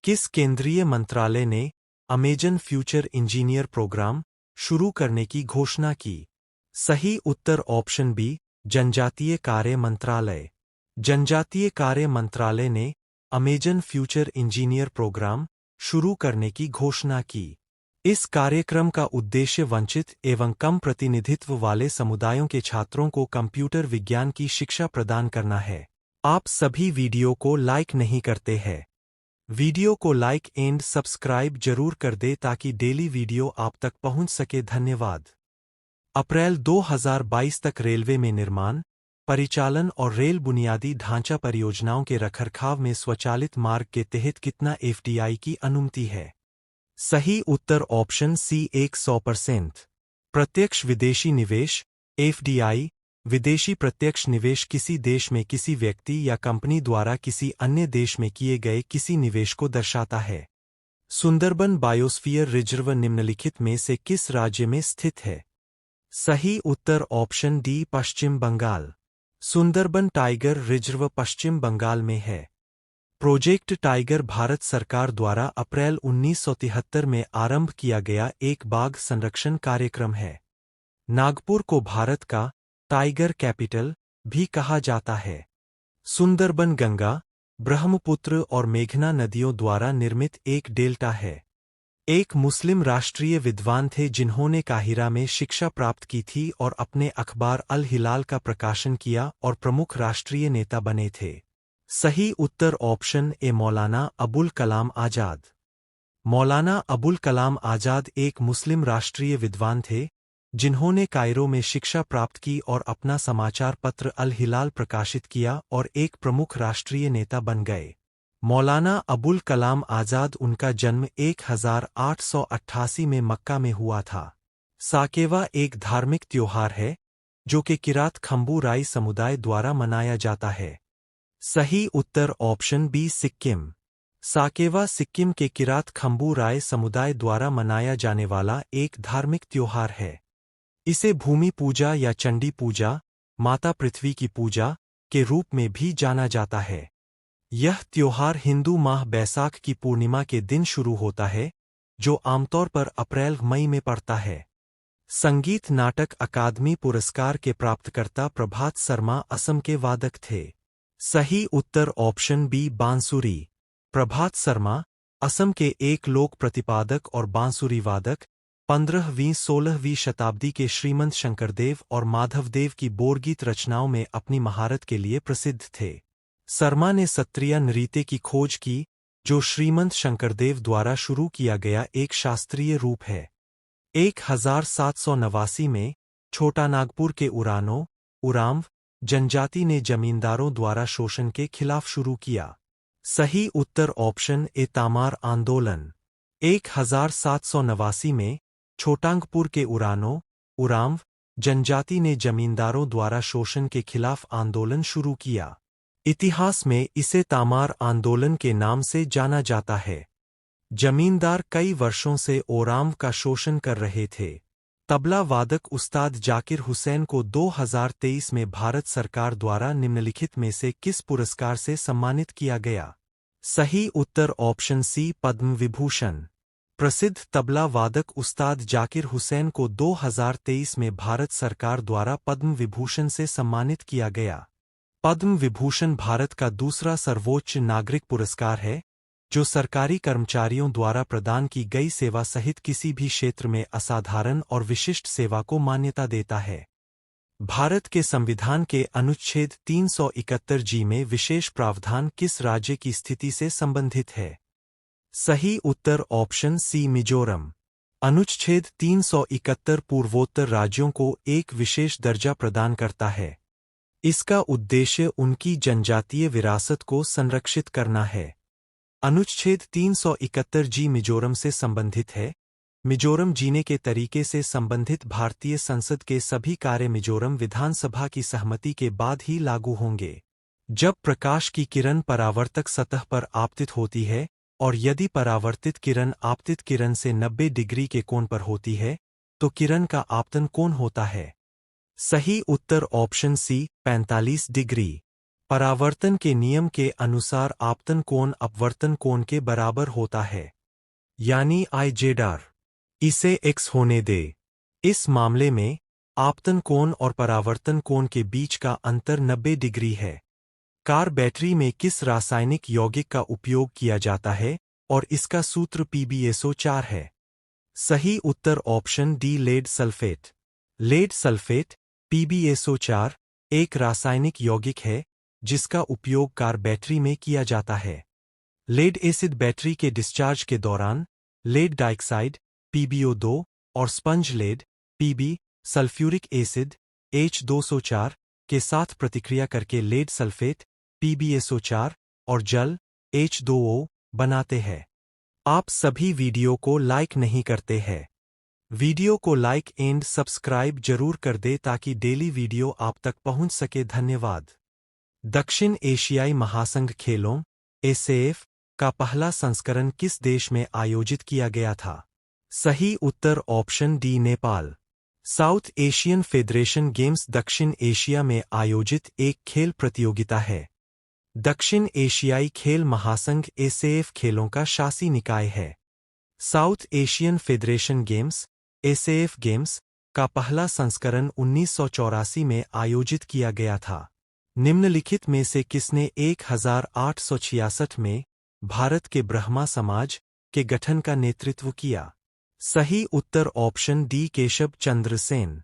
किस केंद्रीय मंत्रालय ने अमेजन फ्यूचर इंजीनियर प्रोग्राम शुरू करने की घोषणा की? सही उत्तर ऑप्शन बी जनजातीय कार्य मंत्रालय। जनजातीय कार्य मंत्रालय ने अमेजन फ्यूचर इंजीनियर प्रोग्राम शुरू करने की घोषणा की। इस कार्यक्रम का उद्देश्य वंचित एवं कम प्रतिनिधित्व वाले समुदायों के छात्रों को कंप्यूटर विज्ञान की शिक्षा प्रदान करना है। आप सभी वीडियो को लाइक नहीं करते हैं। वीडियो को लाइक एंड सब्सक्राइब जरूर कर दे ताकि डेली वीडियो आप तक पहुंच सके। धन्यवाद। अप्रैल 2022 तक रेलवे में निर्माण, परिचालन और रेल बुनियादी ढांचा परियोजनाओं के रखरखाव में स्वचालित मार्ग के तहत कितना एफडीआई की अनुमति है? सही उत्तर ऑप्शन सी 100%। प्रत्यक्ष विदेशी निवेश एफडीआई विदेशी प्रत्यक्ष निवेश किसी देश में किसी व्यक्ति या कंपनी द्वारा किसी अन्य देश में किए गए किसी निवेश को दर्शाता है। सुंदरबन बायोस्फीयर रिजर्व निम्नलिखित में से किस राज्य में स्थित है? सही उत्तर ऑप्शन डी पश्चिम बंगाल। सुंदरबन टाइगर रिजर्व पश्चिम बंगाल में है। प्रोजेक्ट टाइगर भारत सरकार द्वारा अप्रैल 1973 में आरंभ किया गया एक बाघ संरक्षण कार्यक्रम है। नागपुर को भारत का टाइगर कैपिटल भी कहा जाता है। सुंदरबन गंगा, ब्रह्मपुत्र और मेघना नदियों द्वारा निर्मित एक डेल्टा है। एक मुस्लिम राष्ट्रीय विद्वान थे जिन्होंने काहिरा में शिक्षा प्राप्त की थी और अपने अखबार अल हिलाल का प्रकाशन किया और प्रमुख राष्ट्रीय नेता बने थे। सही उत्तर ऑप्शन ए मौलाना अबुल कलाम आजाद। मौलाना अबुल कलाम आजाद एक मुस्लिम राष्ट्रीय विद्वान थे, जिन्होंने कायरो में शिक्षा प्राप्त की और अपना समाचार पत्र अल हिलाल प्रकाशित किया और एक प्रमुख राष्ट्रीय नेता बन गए। मौलाना अबुल कलाम आजाद उनका जन्म 1888 में मक्का में हुआ था। साकेवा एक धार्मिक त्योहार है, जो कि किरात खम्बू राई समुदाय द्वारा मनाया जाता है। सही उत्तर ऑप्शन बी सिक्किम। साकेवा सिक्किम के किरात खम्बू राय समुदाय द्वारा मनाया जाने वाला एक धार्मिक त्योहार है। इसे भूमि पूजा या चंडी पूजा, माता पृथ्वी की पूजा के रूप में भी जाना जाता है। यह त्योहार हिंदू माह बैसाख की पूर्णिमा के दिन शुरू होता है, जो आमतौर पर अप्रैल-मई में पड़ता है। संगीत नाटक अकादमी पुरस्कार के प्राप्तकर्ता प्रभात शर्मा असम के वादक थे। सही उत्तर ऑप्शन बी बांसुरी। प्रभात शर्मा असम के एक लोक प्रतिपादक और बांसुरी वादक 15वीं-16वीं शताब्दी के श्रीमंत शंकरदेव और माधवदेव की बोरगीत रचनाओं में अपनी महारत के लिए प्रसिद्ध थे। शर्मा ने सत्रिया नृत्य की खोज की, जो श्रीमंत शंकरदेव द्वारा शुरू किया गया एक शास्त्रीय रूप है। 1789 में छोटा नागपुर के उरांव जनजाति ने जमींदारों द्वारा शोषण के खिलाफ शुरू किया। सही उत्तर ऑप्शन ए तामार आंदोलन। 1789 में छोटांगपुर के उरांव जनजाति ने जमींदारों द्वारा शोषण के खिलाफ आंदोलन शुरू किया। इतिहास में इसे तामार आंदोलन के नाम से जाना जाता है। जमींदार कई वर्षों से ओरांव का शोषण कर रहे थे। तबला वादक उस्ताद जाकिर हुसैन को 2023 में भारत सरकार द्वारा निम्नलिखित में से किस पुरस्कार से सम्मानित किया गया? सही उत्तर ऑप्शन सी पद्म विभूषण। प्रसिद्ध तबला वादक उस्ताद जाकिर हुसैन को 2023 में भारत सरकार द्वारा पद्म विभूषण से सम्मानित किया गया। पद्म विभूषण भारत का दूसरा सर्वोच्च नागरिक पुरस्कार है, जो सरकारी कर्मचारियों द्वारा प्रदान की गई सेवा सहित किसी भी क्षेत्र में असाधारण और विशिष्ट सेवा को मान्यता देता है। भारत के संविधान के अनुच्छेद 371 जी में विशेष प्रावधान किस राज्य की स्थिति से संबंधित है? सही उत्तर ऑप्शन सी मिजोरम। अनुच्छेद 371 पूर्वोत्तर राज्यों को एक विशेष दर्जा प्रदान करता है। इसका उद्देश्य उनकी जनजातीय विरासत को संरक्षित करना है। अनुच्छेद 371 जी मिजोरम से संबंधित है। मिजोरम जीने के तरीके से संबंधित भारतीय संसद के सभी कार्य मिजोरम विधानसभा की सहमति के बाद ही लागू होंगे। जब प्रकाश की किरण परावर्तक सतह पर आपतित होती है और यदि परावर्तित किरण आपतित किरण से 90 डिग्री के कोण पर होती है, तो किरण का आपतन कोण होता है। सही उत्तर ऑप्शन सी 45 डिग्री। परावर्तन के नियम के अनुसार आपतन कोण अपवर्तन कोण के बराबर होता है, यानी I/R। इसे x होने दे। इस मामले में आपतन कोण और परावर्तन कोण के बीच का अंतर 90 डिग्री है। कार बैटरी में किस रासायनिक यौगिक का उपयोग किया जाता है और इसका सूत्र PbSO4 है? सही उत्तर option D lead sulphate. Lead sulphate PbSO4 एक रासायनिक यौगिक है जिसका उपयोग कार बैटरी में किया जाता है। लेड एसिड बैटरी के डिस्चार्ज के दौरान लेड डाइऑक्साइड PbO2 और sponge lead Pb sulphuric acid H2SO4 के साथ प्रतिक्रिया करके लेड सल्फेट PbSO4 और जल H2O बनाते हैं। आप सभी वीडियो को लाइक नहीं करते हैं। वीडियो को लाइक एंड सब्सक्राइब जरूर कर दे ताकि डेली वीडियो आप तक पहुंच सके। धन्यवाद। दक्षिण एशियाई महासंघ खेलों ASEAN का पहला संस्करण किस देश में आयोजित किया गया था? सही उत्तर option D Nepal. South Asian Federation Games दक्षिण एशिया में आयोजित एक खेल प्रतियोगिता है। दक्षिण एशियाई खेल महासंघ ASEAN खेलों का शासी निकाय है। South Asian Federation games ASEAN games का पहला संस्करण 1984 में आयोजित किया गया था। निम्नलिखित में से किसने 1866 में भारत के ब्रह्मा समाज के गठन का नेतृत्व किया? सही उत्तर ऑप्शन डी केशव चंद्र सेन।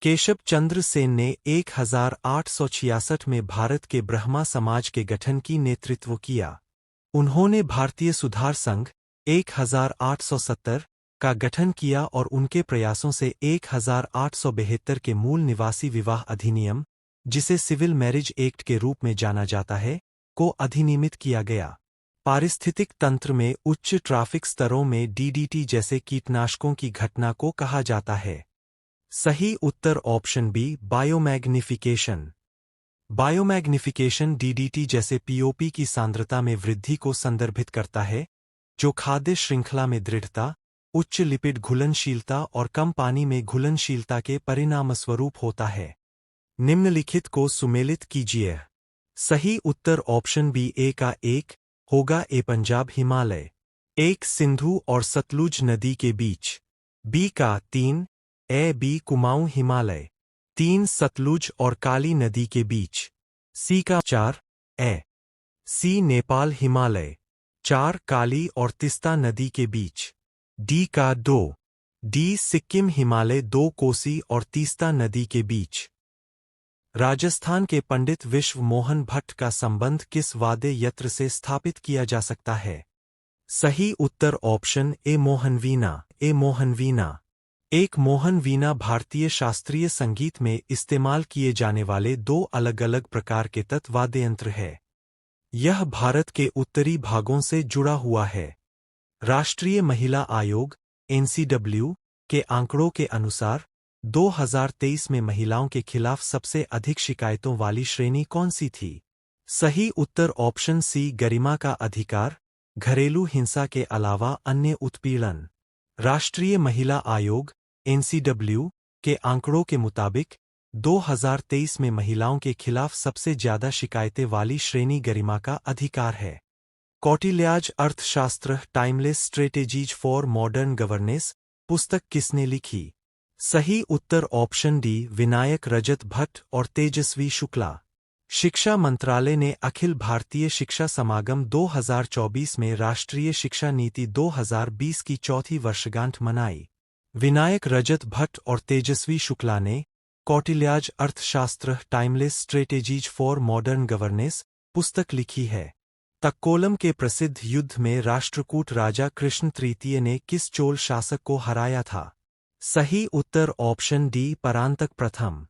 केशव चंद्र सेन ने 1866 में भारत के ब्रह्मा समाज के गठन की नेतृत्व किया। उन्होंने भारतीय सुधार संघ 1870 का गठन किया और उनके प्रयासों से 1872 के मूल निवासी विवाह अधिनियम, जिसे सिविल मैरिज एक्ट के रूप में जाना जाता है, को अधिनियमित किया गया। पारिस्थितिक तंत्र में उच्च ट्रैफिक स्तरों में DDT जैसे कीटनाशकों की घटना को कहा जाता है। सही उत्तर option B biomagnification. Biomagnification DDT जैसे POP की सांद्रता में वृद्धि को संदर्भित करता है, जो खाद्य श्रृंखला में दृढ़ता, उच्च लिपिड घुलनशीलता और कम पानी में घुलनशीलता के परिणामस्वरूप होता है। निम्नलिखित को सुमेलित कीजिए। सही उत्तर ऑप्शन बी ए का 1 होगा। ए पंजाब हिमालय 1 सिंधु और सतलुज नदी के बीच। बी का 3 ए बी कुमाऊं हिमालय। 3 सतलुज और काली नदी के बीच। सी का 4 ए सी नेपाल हिमालय। 4 काली और तीस्ता नदी के बीच। डी का 2 डी सिक्किम हिमालय 2 कोसी और तीस्ता नदी के बीच। राजस्थान के पंडित विश्व मोहन भट्ट का संबंध किस वाद्य यंत्र से स्थापित किया जा सकता है? सही उत्तर ऑप्शन ए मोहनवीणा। एक मोहनवीणा भारतीय शास्त्रीय संगीत में इस्तेमाल किए जाने वाले 2 अलग-अलग प्रकार के तत्वाद्य यंत्र है। यह भारत के उत्तरी भागों से जुड़ा हुआ है। राष्ट्रीय महिला आयोग (NCW) के आंकड़ों के अनुसार 2023 में महिलाओं के खिलाफ सबसे अधिक शिकायतों वाली श्रेणी कौन सी थी? सही उत्तर ऑप्शन सी गरिमा का अधिकार, घरेलू हिंसा के अलावा अन्य उत्पीड़न। राष्ट्रीय महिला आयोग (NCW) के आंकड़ों के मुताबिक 2023 में महिलाओं के खिलाफ सबसे ज्यादा शिकायतें वाली श्रेणी गरिमा का अधिकार है। कौटिल्याज अर्थशास्त्र timeless strategies for modern governance पुस्तक किसने लिखी? सही उत्तर ऑप्शन डी विनायक रजत भट्ट और तेजस्वी शुक्ला। शिक्षा मंत्रालय ने अखिल भारतीय शिक्षा समागम 2024 में राष्ट्रीय शिक्षा नीति 2020 की चौथी वर्षगांठ मनाई। विनायक रजत भट्ट और तेजस्वी शुक्ला ने कौटिल्याज अर्थशास्त्र timeless strategies for modern governance पुस्तक लिखी है। तक्कोलम के प्रसिद्ध युद्ध में राष्ट्रकूट राजा कृष्ण तृतीय ने किस चोल शासक को हराया था? सही उत्तर ऑप्शन डी परांतक प्रथम।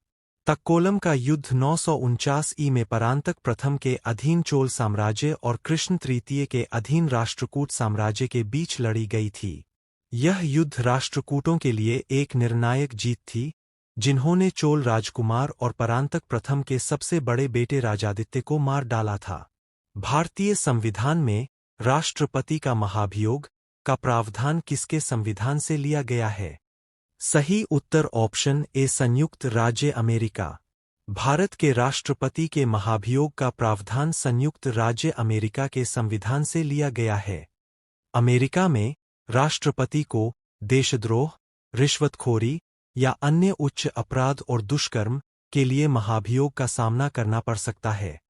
तक्कोलम का युद्ध 949 ई में परांतक प्रथम के अधीन चोल साम्राज्य और कृष्ण तृतीय के अधीन राष्ट्रकूट साम्राज्य के बीच लड़ी गई थी। यह युद्ध राष्ट्रकूटों के लिए एक निर्णायक जीत थी, जिन्होंने चोल राजकुमार और परांतक प्रथम के सबसे बड़े बेटे राजादित्य को मार डाला था। भारतीय संविधान में राष्ट्रपति का महाभियोग का प्रावधान किसके संविधान से लिया गया है? सही उत्तर ऑप्शन ए संयुक्त राज्य अमेरिका। भारत के राष्ट्रपति के महाभियोग का प्रावधान संयुक्त राज्य अमेरिका के संविधान से लिया गया है। अमेरिका में राष्ट्रपति को देशद्रोह, रिश्वतखोरी या अन्य उच्च अपराध और दुष्कर्म के लिए महाभियोग का सामना करना पड़ सकता है।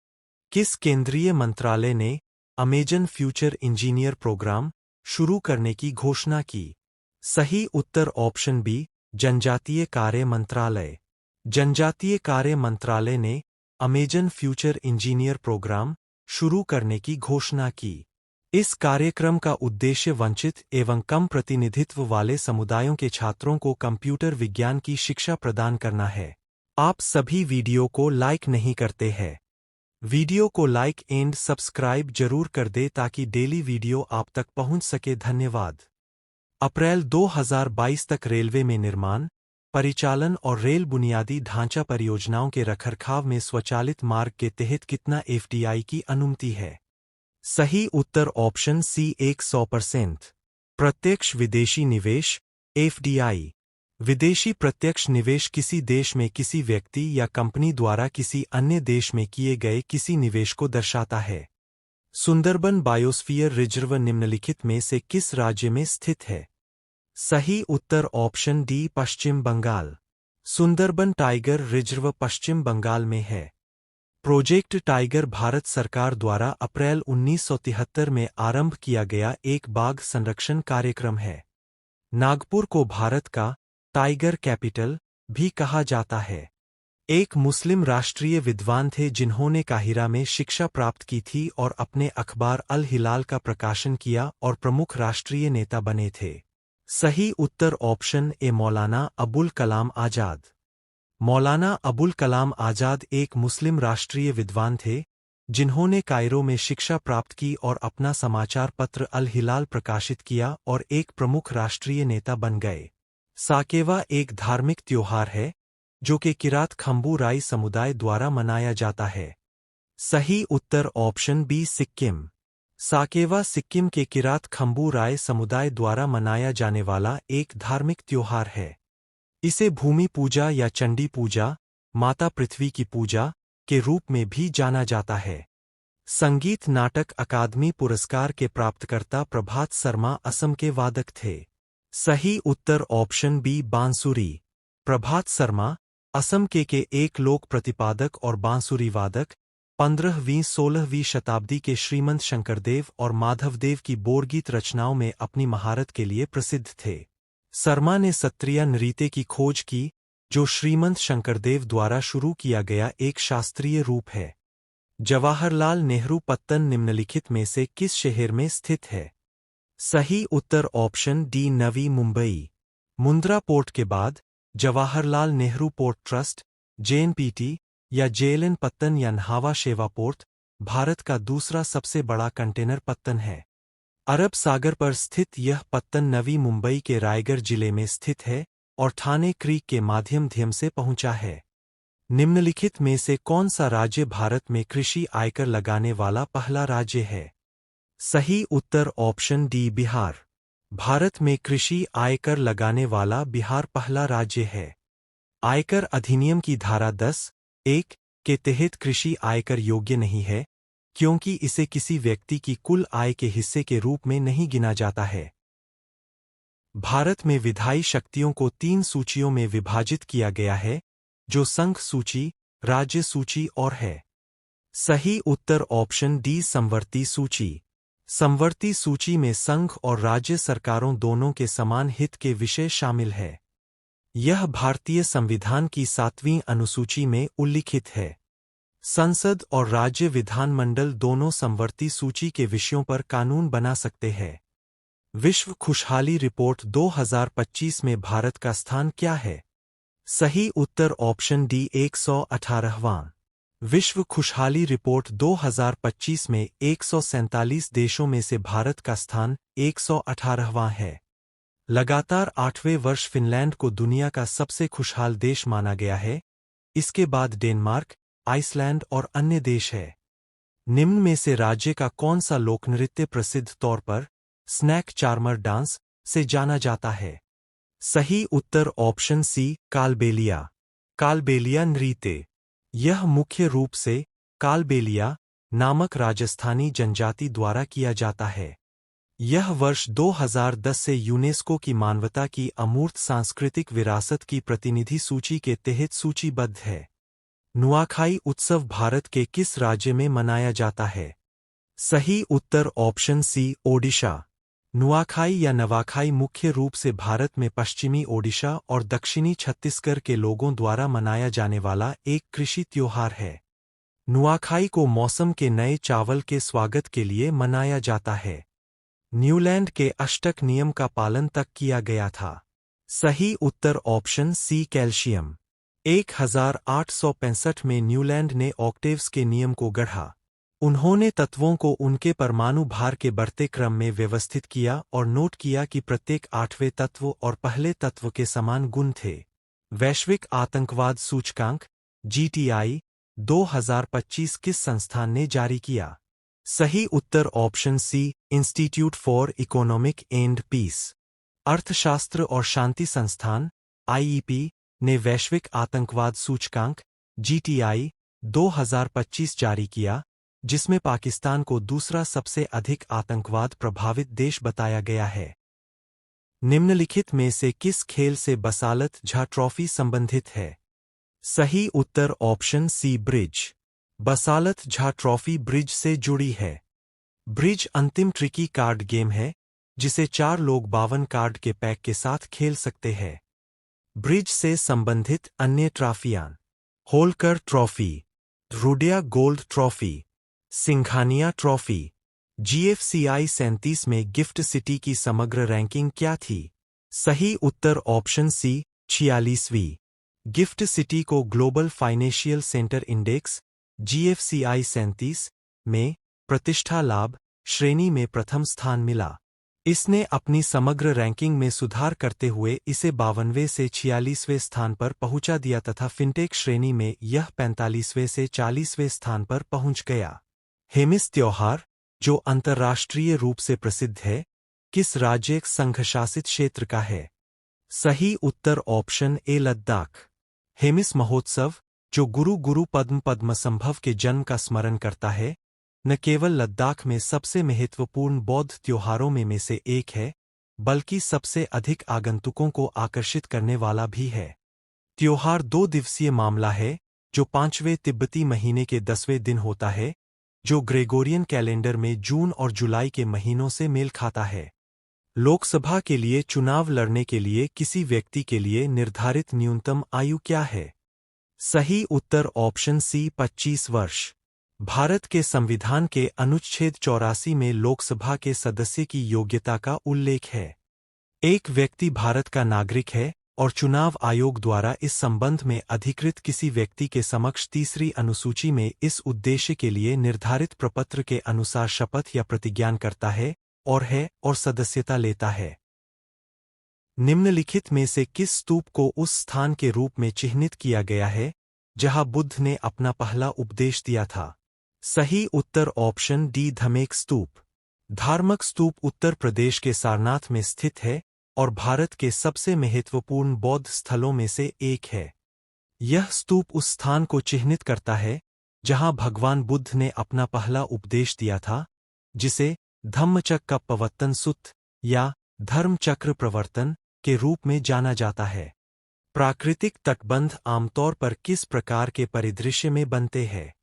किस केंद्रीय मंत्रालय ने अमेजन फ्यूचर इंजीनियर प्रोग्राम शुरू करने की घोषणा की? सही उत्तर ऑप्शन बी जनजातीय कार्य मंत्रालय। जनजातीय कार्य मंत्रालय ने अमेजन फ्यूचर इंजीनियर प्रोग्राम शुरू करने की घोषणा की। इस कार्यक्रम का उद्देश्य वंचित एवं कम प्रतिनिधित्व वाले समुदायों के छात्रों को कंप्यूटर विज्ञान की शिक्षा प्रदान करना है। आप सभी वीडियो को लाइक नहीं करते हैं। वीडियो को लाइक एंड सब्सक्राइब जरूर कर दे ताकि डेली वीडियो आप तक पहुंच सके। धन्यवाद। अप्रैल 2022 तक रेलवे में निर्माण, परिचालन और रेल बुनियादी ढांचा परियोजनाओं के रखरखाव में स्वचालित मार्ग के तहत कितना FDI की अनुमति है? सही उत्तर ऑप्शन सी 100%। प्रत्यक्ष विदेशी निवेश FDI। विदेशी प्रत्यक्ष निवेश किसी देश में किसी व्यक्ति या कंपनी द्वारा किसी अन्य देश में किए गए किसी निवेश को दर्शाता है। सुंदरबन बायोस्फीयर रिजर्व निम्नलिखित में से किस राज्य में स्थित है? सही उत्तर ऑप्शन डी पश्चिम बंगाल। सुंदरबन टाइगर रिजर्व पश्चिम बंगाल में है। प्रोजेक्ट टाइगर भारत सरकार द्वारा अप्रैल 1973 में आरंभ किया गया एक बाघ संरक्षण कार्यक्रम है। नागपुर को भारत का टाइगर कैपिटल भी कहा जाता है। एक मुस्लिम राष्ट्रीय विद्वान थे जिन्होंने काहिरा में शिक्षा प्राप्त की थी और अपने अखबार अल हिलाल का प्रकाशन किया और प्रमुख राष्ट्रीय नेता बने थे। सही उत्तर ऑप्शन ए मौलाना अबुल कलाम आजाद। मौलाना अबुल कलाम आजाद एक मुस्लिम राष्ट्रीय विद्वान थे जिन्होंने कायरो में शिक्षा प्राप्त की और अपना समाचार पत्र अल हिलाल प्रकाशित किया और एक प्रमुख राष्ट्रीय नेता बन गए। साकेवा एक धार्मिक त्योहार है जो कि किरात खम्बू राई समुदाय द्वारा मनाया जाता है। सही उत्तर ऑप्शन बी सिक्किम। साकेवा सिक्किम के किरात खम्बू राय समुदाय द्वारा मनाया जाने वाला एक धार्मिक त्योहार है। इसे भूमि पूजा या चंडी पूजा, माता पृथ्वी की पूजा के रूप में भी जाना जाता है। संगीत नाटक अकादमी पुरस्कार के प्राप्तकर्ता प्रभात शर्मा असम के वादक थे। सही उत्तर ऑप्शन बी बांसुरी। प्रभात शर्मा, असम के एक लोक प्रतिपादक और बांसुरी वादक, 15वीं-16वीं शताब्दी के श्रीमंत शंकरदेव और माधवदेव की बोरगीत रचनाओं में अपनी महारत के लिए प्रसिद्ध थे। शर्मा ने सत्रिया नृत्य की खोज की, जो श्रीमंत शंकरदेव द्वारा शुरू किया गया एक शास्त्रीय रूप है। जवाहरलाल नेहरू पत्तन निम्नलिखित में से किस शहर में स्थित है? सही उत्तर option D Navi Mumbai. Mundra port के बाद Jawaharlal Nehru port trust, JNPT या जेएलएन पत्तन या न्हावा शेवा पोर्ट भारत का दूसरा सबसे बड़ा कंटेनर पत्तन है। अरब सागर पर स्थित यह पत्तन नवी मुंबई के रायगढ़ जिले में स्थित है और ठाणे क्रीक के माध्यम से पहुंचा है। निम्नलिखित में से कौन सा राज्य भारत में कृषि आयकर लगाने वाला पहला राज्य है? सही उत्तर ऑप्शन डी बिहार। भारत में कृषि आयकर लगाने वाला बिहार पहला राज्य है। आयकर अधिनियम की धारा 10(1) के तहत कृषि आयकर योग्य नहीं है, क्योंकि इसे किसी व्यक्ति की कुल आय के हिस्से के रूप में नहीं गिना जाता है। भारत में विधायी शक्तियों को 3 सूचियों में विभाजित किया गया है, जो संघ सूची, राज्य सूची और है। सही उत्तर ऑप्शन डी समवर्ती सूची। समवर्ती सूची में संघ और राज्य सरकारों दोनों के समान हित के विषय शामिल है। यह भारतीय संविधान की 7वीं अनुसूची में उल्लिखित है। संसद और राज्य विधानमंडल दोनों समवर्ती सूची के विषयों पर कानून बना सकते हैं। विश्व खुशहाली रिपोर्ट 2025 में भारत का स्थान क्या है? सही उत्तर ऑप्शन डी 118वां। विश्व खुशहाली रिपोर्ट 2025 में 147 देशों में से भारत का स्थान 118वां है। लगातार 8वें वर्ष फिनलैंड को दुनिया का सबसे खुशहाल देश माना गया है। इसके बाद डेनमार्क, आइसलैंड और अन्य देश है। निम्न में से राज्य का कौन सा लोकनृत्य प्रसिद्ध तौर पर स्नैक चार्मर डांस से जाना जाता है? सही उत्तर ऑप्शन सी कालबेलिया। कालबेलिया नृत्य यह मुख्य रूप से कालबेलिया नामक राजस्थानी जनजाति द्वारा किया जाता है। यह वर्ष 2010 से यूनेस्को की मानवता की अमूर्त सांस्कृतिक विरासत की प्रतिनिधि सूची के तहत सूचीबद्ध है। नुआखाई उत्सव भारत के किस राज्य में मनाया जाता है? सही उत्तर ऑप्शन सी ओडिशा। नुआखाई या नवाखाई मुख्य रूप से भारत में पश्चिमी ओडिशा और दक्षिणी छत्तीसगढ़ के लोगों द्वारा मनाया जाने वाला एक कृषि त्योहार है। नुआखाई को मौसम के नए चावल के स्वागत के लिए मनाया जाता है। न्यूलैंड के अष्टक नियम का पालन तक किया गया था। सही उत्तर ऑप्शन सी कैल्शियम। 1865 में न्यूलैंड ने ऑक्टेव्स के नियम को गढ़ा। उन्होंने तत्वों को उनके परमाणु भार के बढ़ते क्रम में व्यवस्थित किया और नोट किया कि प्रत्येक 8वें तत्व और पहले तत्व के समान गुण थे। वैश्विक आतंकवाद सूचकांक (GTI) 2025 किस संस्थान ने जारी किया? सही उत्तर option C Institute for Economic and Peace. अर्थशास्त्र और शांति संस्थान (IEP) ने वैश्विक आतंकवाद सूचकांक (GTI) 2025 जारी किया, जिसमें पाकिस्तान को दूसरा सबसे अधिक आतंकवाद प्रभावित देश बताया गया है। निम्नलिखित में से किस खेल से बसालत झा ट्रॉफी संबंधित है? सही उत्तर option C bridge. Basalat Jha trophy bridge से जुड़ी है। ब्रिज अंतिम ट्रिकी कार्ड गेम है, जिसे 4 लोग 52 कार्ड के पैक के साथ खेल सकते हैं। ब्रिज से संबंधित अन्य ट्रॉफियां: Holkar trophy, Ruia gold trophy, Singhania trophy. GFCI 37 में गिफ्ट सिटी की समग्र रैंकिंग क्या थी? सही उत्तर ऑप्शन सी 46वीं। गिफ्ट सिटी को global financial centre index GFCI 37 में प्रतिष्ठा लाभ श्रेणी में प्रथम स्थान मिला। इसने अपनी समग्र रैंकिंग में सुधार करते हुए इसे 52वें से 46वें स्थान पर पहुंचा दिया तथा फिनटेक श्रेणी में यह 45वें से 40वें स्थान पर पहुंच गया। हेमिस त्योहार, जो अंतर्राष्ट्रीय रूप से प्रसिद्ध है, किस राज्य संघशासित क्षेत्र का है? सही उत्तर ऑप्शन ए लद्दाख। हेमिस महोत्सव, जो गुरु पद्मसंभव के जन्म का स्मरण करता है, न केवल लद्दाख में सबसे महत्वपूर्ण बौद्ध त्योहारों में से एक है, बल्कि सबसे अधिक आगंतुकों को आकर्षित करने वाला भी है। त्योहार 2 दिवसीय मामला है जो 5वें तिब्बती महीने के 10वें दिन होता है, जो ग्रेगोरियन कैलेंडर में जून और जुलाई के महीनों से मेल खाता है। लोकसभा के लिए चुनाव लड़ने के लिए किसी व्यक्ति के लिए निर्धारित न्यूनतम आयु क्या है? सही उत्तर ऑप्शन सी 25 वर्ष। भारत के संविधान के अनुच्छेद 84 में लोकसभा के सदस्य की योग्यता का उल्लेख है। एक व्यक्ति भारत का नागरिक है और चुनाव आयोग द्वारा इस संबंध में अधिकृत किसी व्यक्ति के समक्ष तीसरी अनुसूची में इस उद्देश्य के लिए निर्धारित प्रपत्र के अनुसार शपथ या प्रतिज्ञान करता है और सदस्यता लेता है। निम्नलिखित में से किस स्तूप को उस स्थान के रूप में चिह्नित किया गया है जहां बुद्ध ने अपना पहला उपदेश दिया था? सही उत्तर ऑप्शन डी धमेक स्तूप। धार्मिक स्तूप उत्तर प्रदेश के सारनाथ में स्थित है और भारत के सबसे महत्वपूर्ण बौद्ध स्थलों में से एक है। यह स्तूप उस स्थान को चिह्नित करता है जहां भगवान बुद्ध ने अपना पहला उपदेश दिया था, जिसे धम्मचक्र प्रवर्तन सूत्र या धर्मचक्र प्रवर्तन के रूप में जाना जाता है। प्राकृतिक तटबंध आमतौर पर किस प्रकार के परिदृश्य में बनते हैं?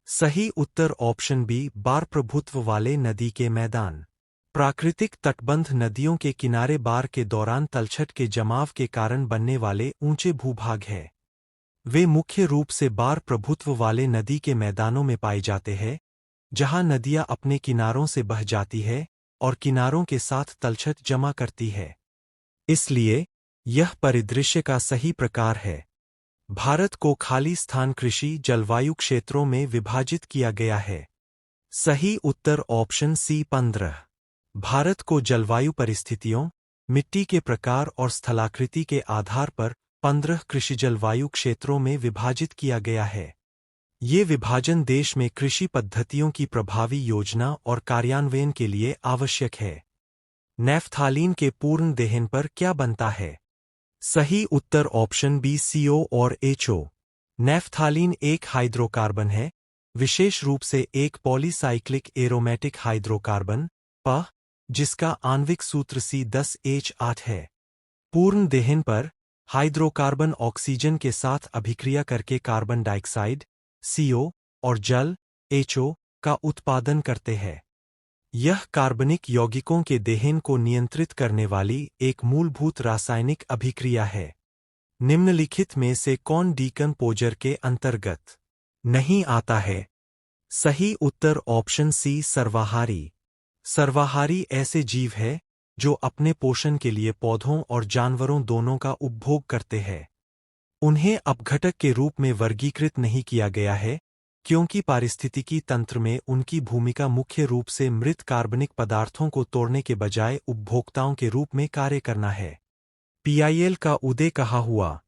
सही उत्तर ऑप्शन बी बार प्रभुत्व वाले नदी के मैदान। प्राकृतिक तटबंध नदियों के किनारे बार के दौरान तलछट के जमाव के कारण बनने वाले ऊंचे भूभाग हैं। वे मुख्य रूप से बार प्रभुत्व वाले नदी के मैदानों में पाए जाते हैं, जहां नदियां अपने किनारों से बह जाती है और किनारों के साथ तलछट जमा करती है। इसलिए यह परिदृश्य का सही प्रकार है। भारत को खाली स्थान कृषि जलवायु क्षेत्रों में विभाजित किया गया है। सही उत्तर ऑप्शन सी 15। भारत को जलवायु परिस्थितियों, मिट्टी के प्रकार और स्थलाकृति के आधार पर 15 कृषि जलवायु क्षेत्रों में विभाजित किया गया है। ये विभाजन देश में कृषि पद्धतियों की प्रभावी योजना और कार्यान्वयन के लिए आवश्यक है। नैफ्थालीन के पूर्ण दहन पर क्या बनता है? सही उत्तर ऑप्शन बी CO और HO। नैफ्थालीन एक हाइड्रोकार्बन है, विशेष रूप से एक पॉलीसाइक्लिक एरोमेटिक हाइड्रोकार्बन पह, जिसका आणविक सूत्र C10H8 है। पूर्ण दहन पर हाइड्रोकार्बन ऑक्सीजन के साथ अभिक्रिया करके कार्बन डाइऑक्साइड CO और जल HO का उत्पादन करते हैं। यह कार्बनिक यौगिकों के दहन को नियंत्रित करने वाली एक मूलभूत रासायनिक अभिक्रिया है। निम्नलिखित में से कौन डीकम्पोजर के अंतर्गत नहीं आता है? सही उत्तर ऑप्शन सी सर्वाहारी। सर्वाहारी ऐसे जीव है जो अपने पोषण के लिए पौधों और जानवरों दोनों का उपभोग करते हैं। उन्हें अपघटक के रूप में वर्गीकृत नहीं किया गया है, क्योंकि पारिस्थितिकी तंत्र में उनकी भूमिका मुख्य रूप से मृत कार्बनिक पदार्थों को तोड़ने के बजाय उपभोक्ताओं के रूप में कार्य करना है। PIL का उदय कहाँ हुआ?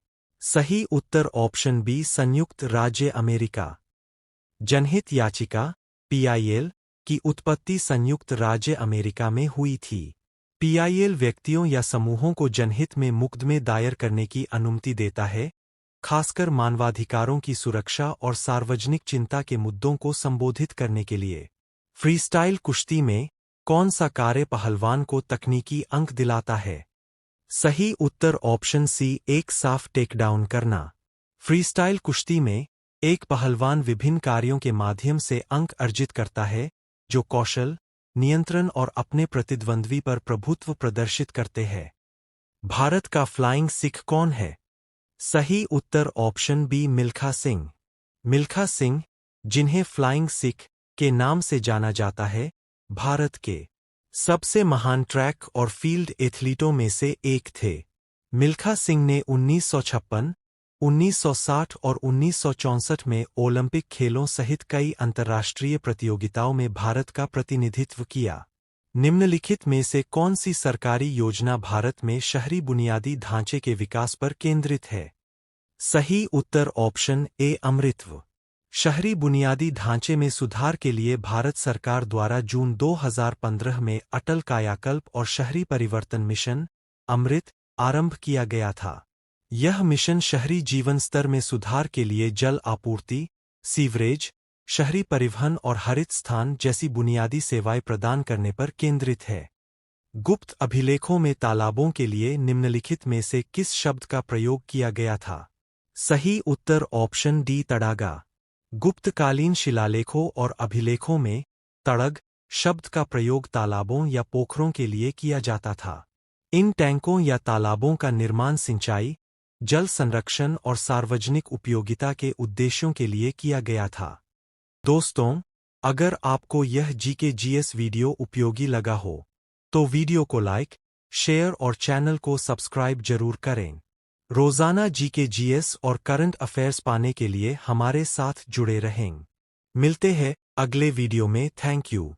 सही उत्तर ऑप्शन बी संयुक्त राज्य अमेरिका। जनहित याचिका PIL की उत्पत्ति संयुक्त राज्य अमेरिका में हुई थी। PIL व्यक्तियों या समूहों को जनहित में मुकदमे दायर करने की अनुमति देता है, खासकर मानवाधिकारों की सुरक्षा और सार्वजनिक चिंता के मुद्दों को संबोधित करने के लिए। फ्रीस्टाइल कुश्ती में कौन सा कार्य पहलवान को तकनीकी अंक दिलाता है? सही उत्तर ऑप्शन सी एक साफ टेकडाउन करना। फ्रीस्टाइल कुश्ती में एक पहलवान विभिन्न कार्यों के माध्यम से अंक अर्जित करता है, जो कौशल, नियंत्रण और अपने प्रतिद्वंद्वी पर प्रभुत्व प्रदर्शित करते हैं। भारत का फ्लाइंग सिख कौन है? सही उत्तर ऑप्शन बी मिल्खा सिंह। मिल्खा सिंह, जिन्हें फ्लाइंग सिख के नाम से जाना जाता है, भारत के सबसे महान ट्रैक और फील्ड एथलीटों में से एक थे। मिल्खा सिंह ने 1956, 1960 और 1964 में ओलंपिक खेलों सहित कई अंतर्राष्ट्रीय प्रतियोगिताओं में भारत का प्रतिनिधित्व किया। निम्नलिखित में से कौन सी सरकारी योजना भारत में शहरी बुनियादी ढांचे के विकास पर केंद्रित है? सही उत्तर ऑप्शन ए अमृतत्व। शहरी बुनियादी ढांचे में सुधार के लिए भारत सरकार द्वारा जून 2015 में अटल कायाकल्प और शहरी परिवर्तन मिशन अमृत आरंभ किया गया था। यह मिशन शहरी जीवन स्तर में सुधार के लिए जल आपूर्ति, सीवरेज, शहरी परिवहन और हरित स्थान जैसी बुनियादी सेवाएं प्रदान करने पर केंद्रित है। गुप्त अभिलेखों में तालाबों के लिए निम्नलिखित में से किस शब्द का प्रयोग किया गया था? सही उत्तर ऑप्शन डी तड़ागा। गुप्तकालीन शिलालेखों और अभिलेखों में तड़ग शब्द का प्रयोग तालाबों या पोखरों के लिए किया जाता था। इन टैंकों या तालाबों का निर्माण सिंचाई, जल संरक्षण और सार्वजनिक उपयोगिता के उद्देश्यों के लिए किया गया था। दोस्तों, अगर आपको यह जीके/जीएस वीडियो उपयोगी लगा हो, तो वीडियो को लाइक, शेयर और चैनल को सब्सक्राइब जरूर करें। रोजाना जीके/जीएस और करंट अफेयर्स पाने के लिए हमारे साथ जुड़े रहें। मिलते हैं अगले वीडियो में। Thank you.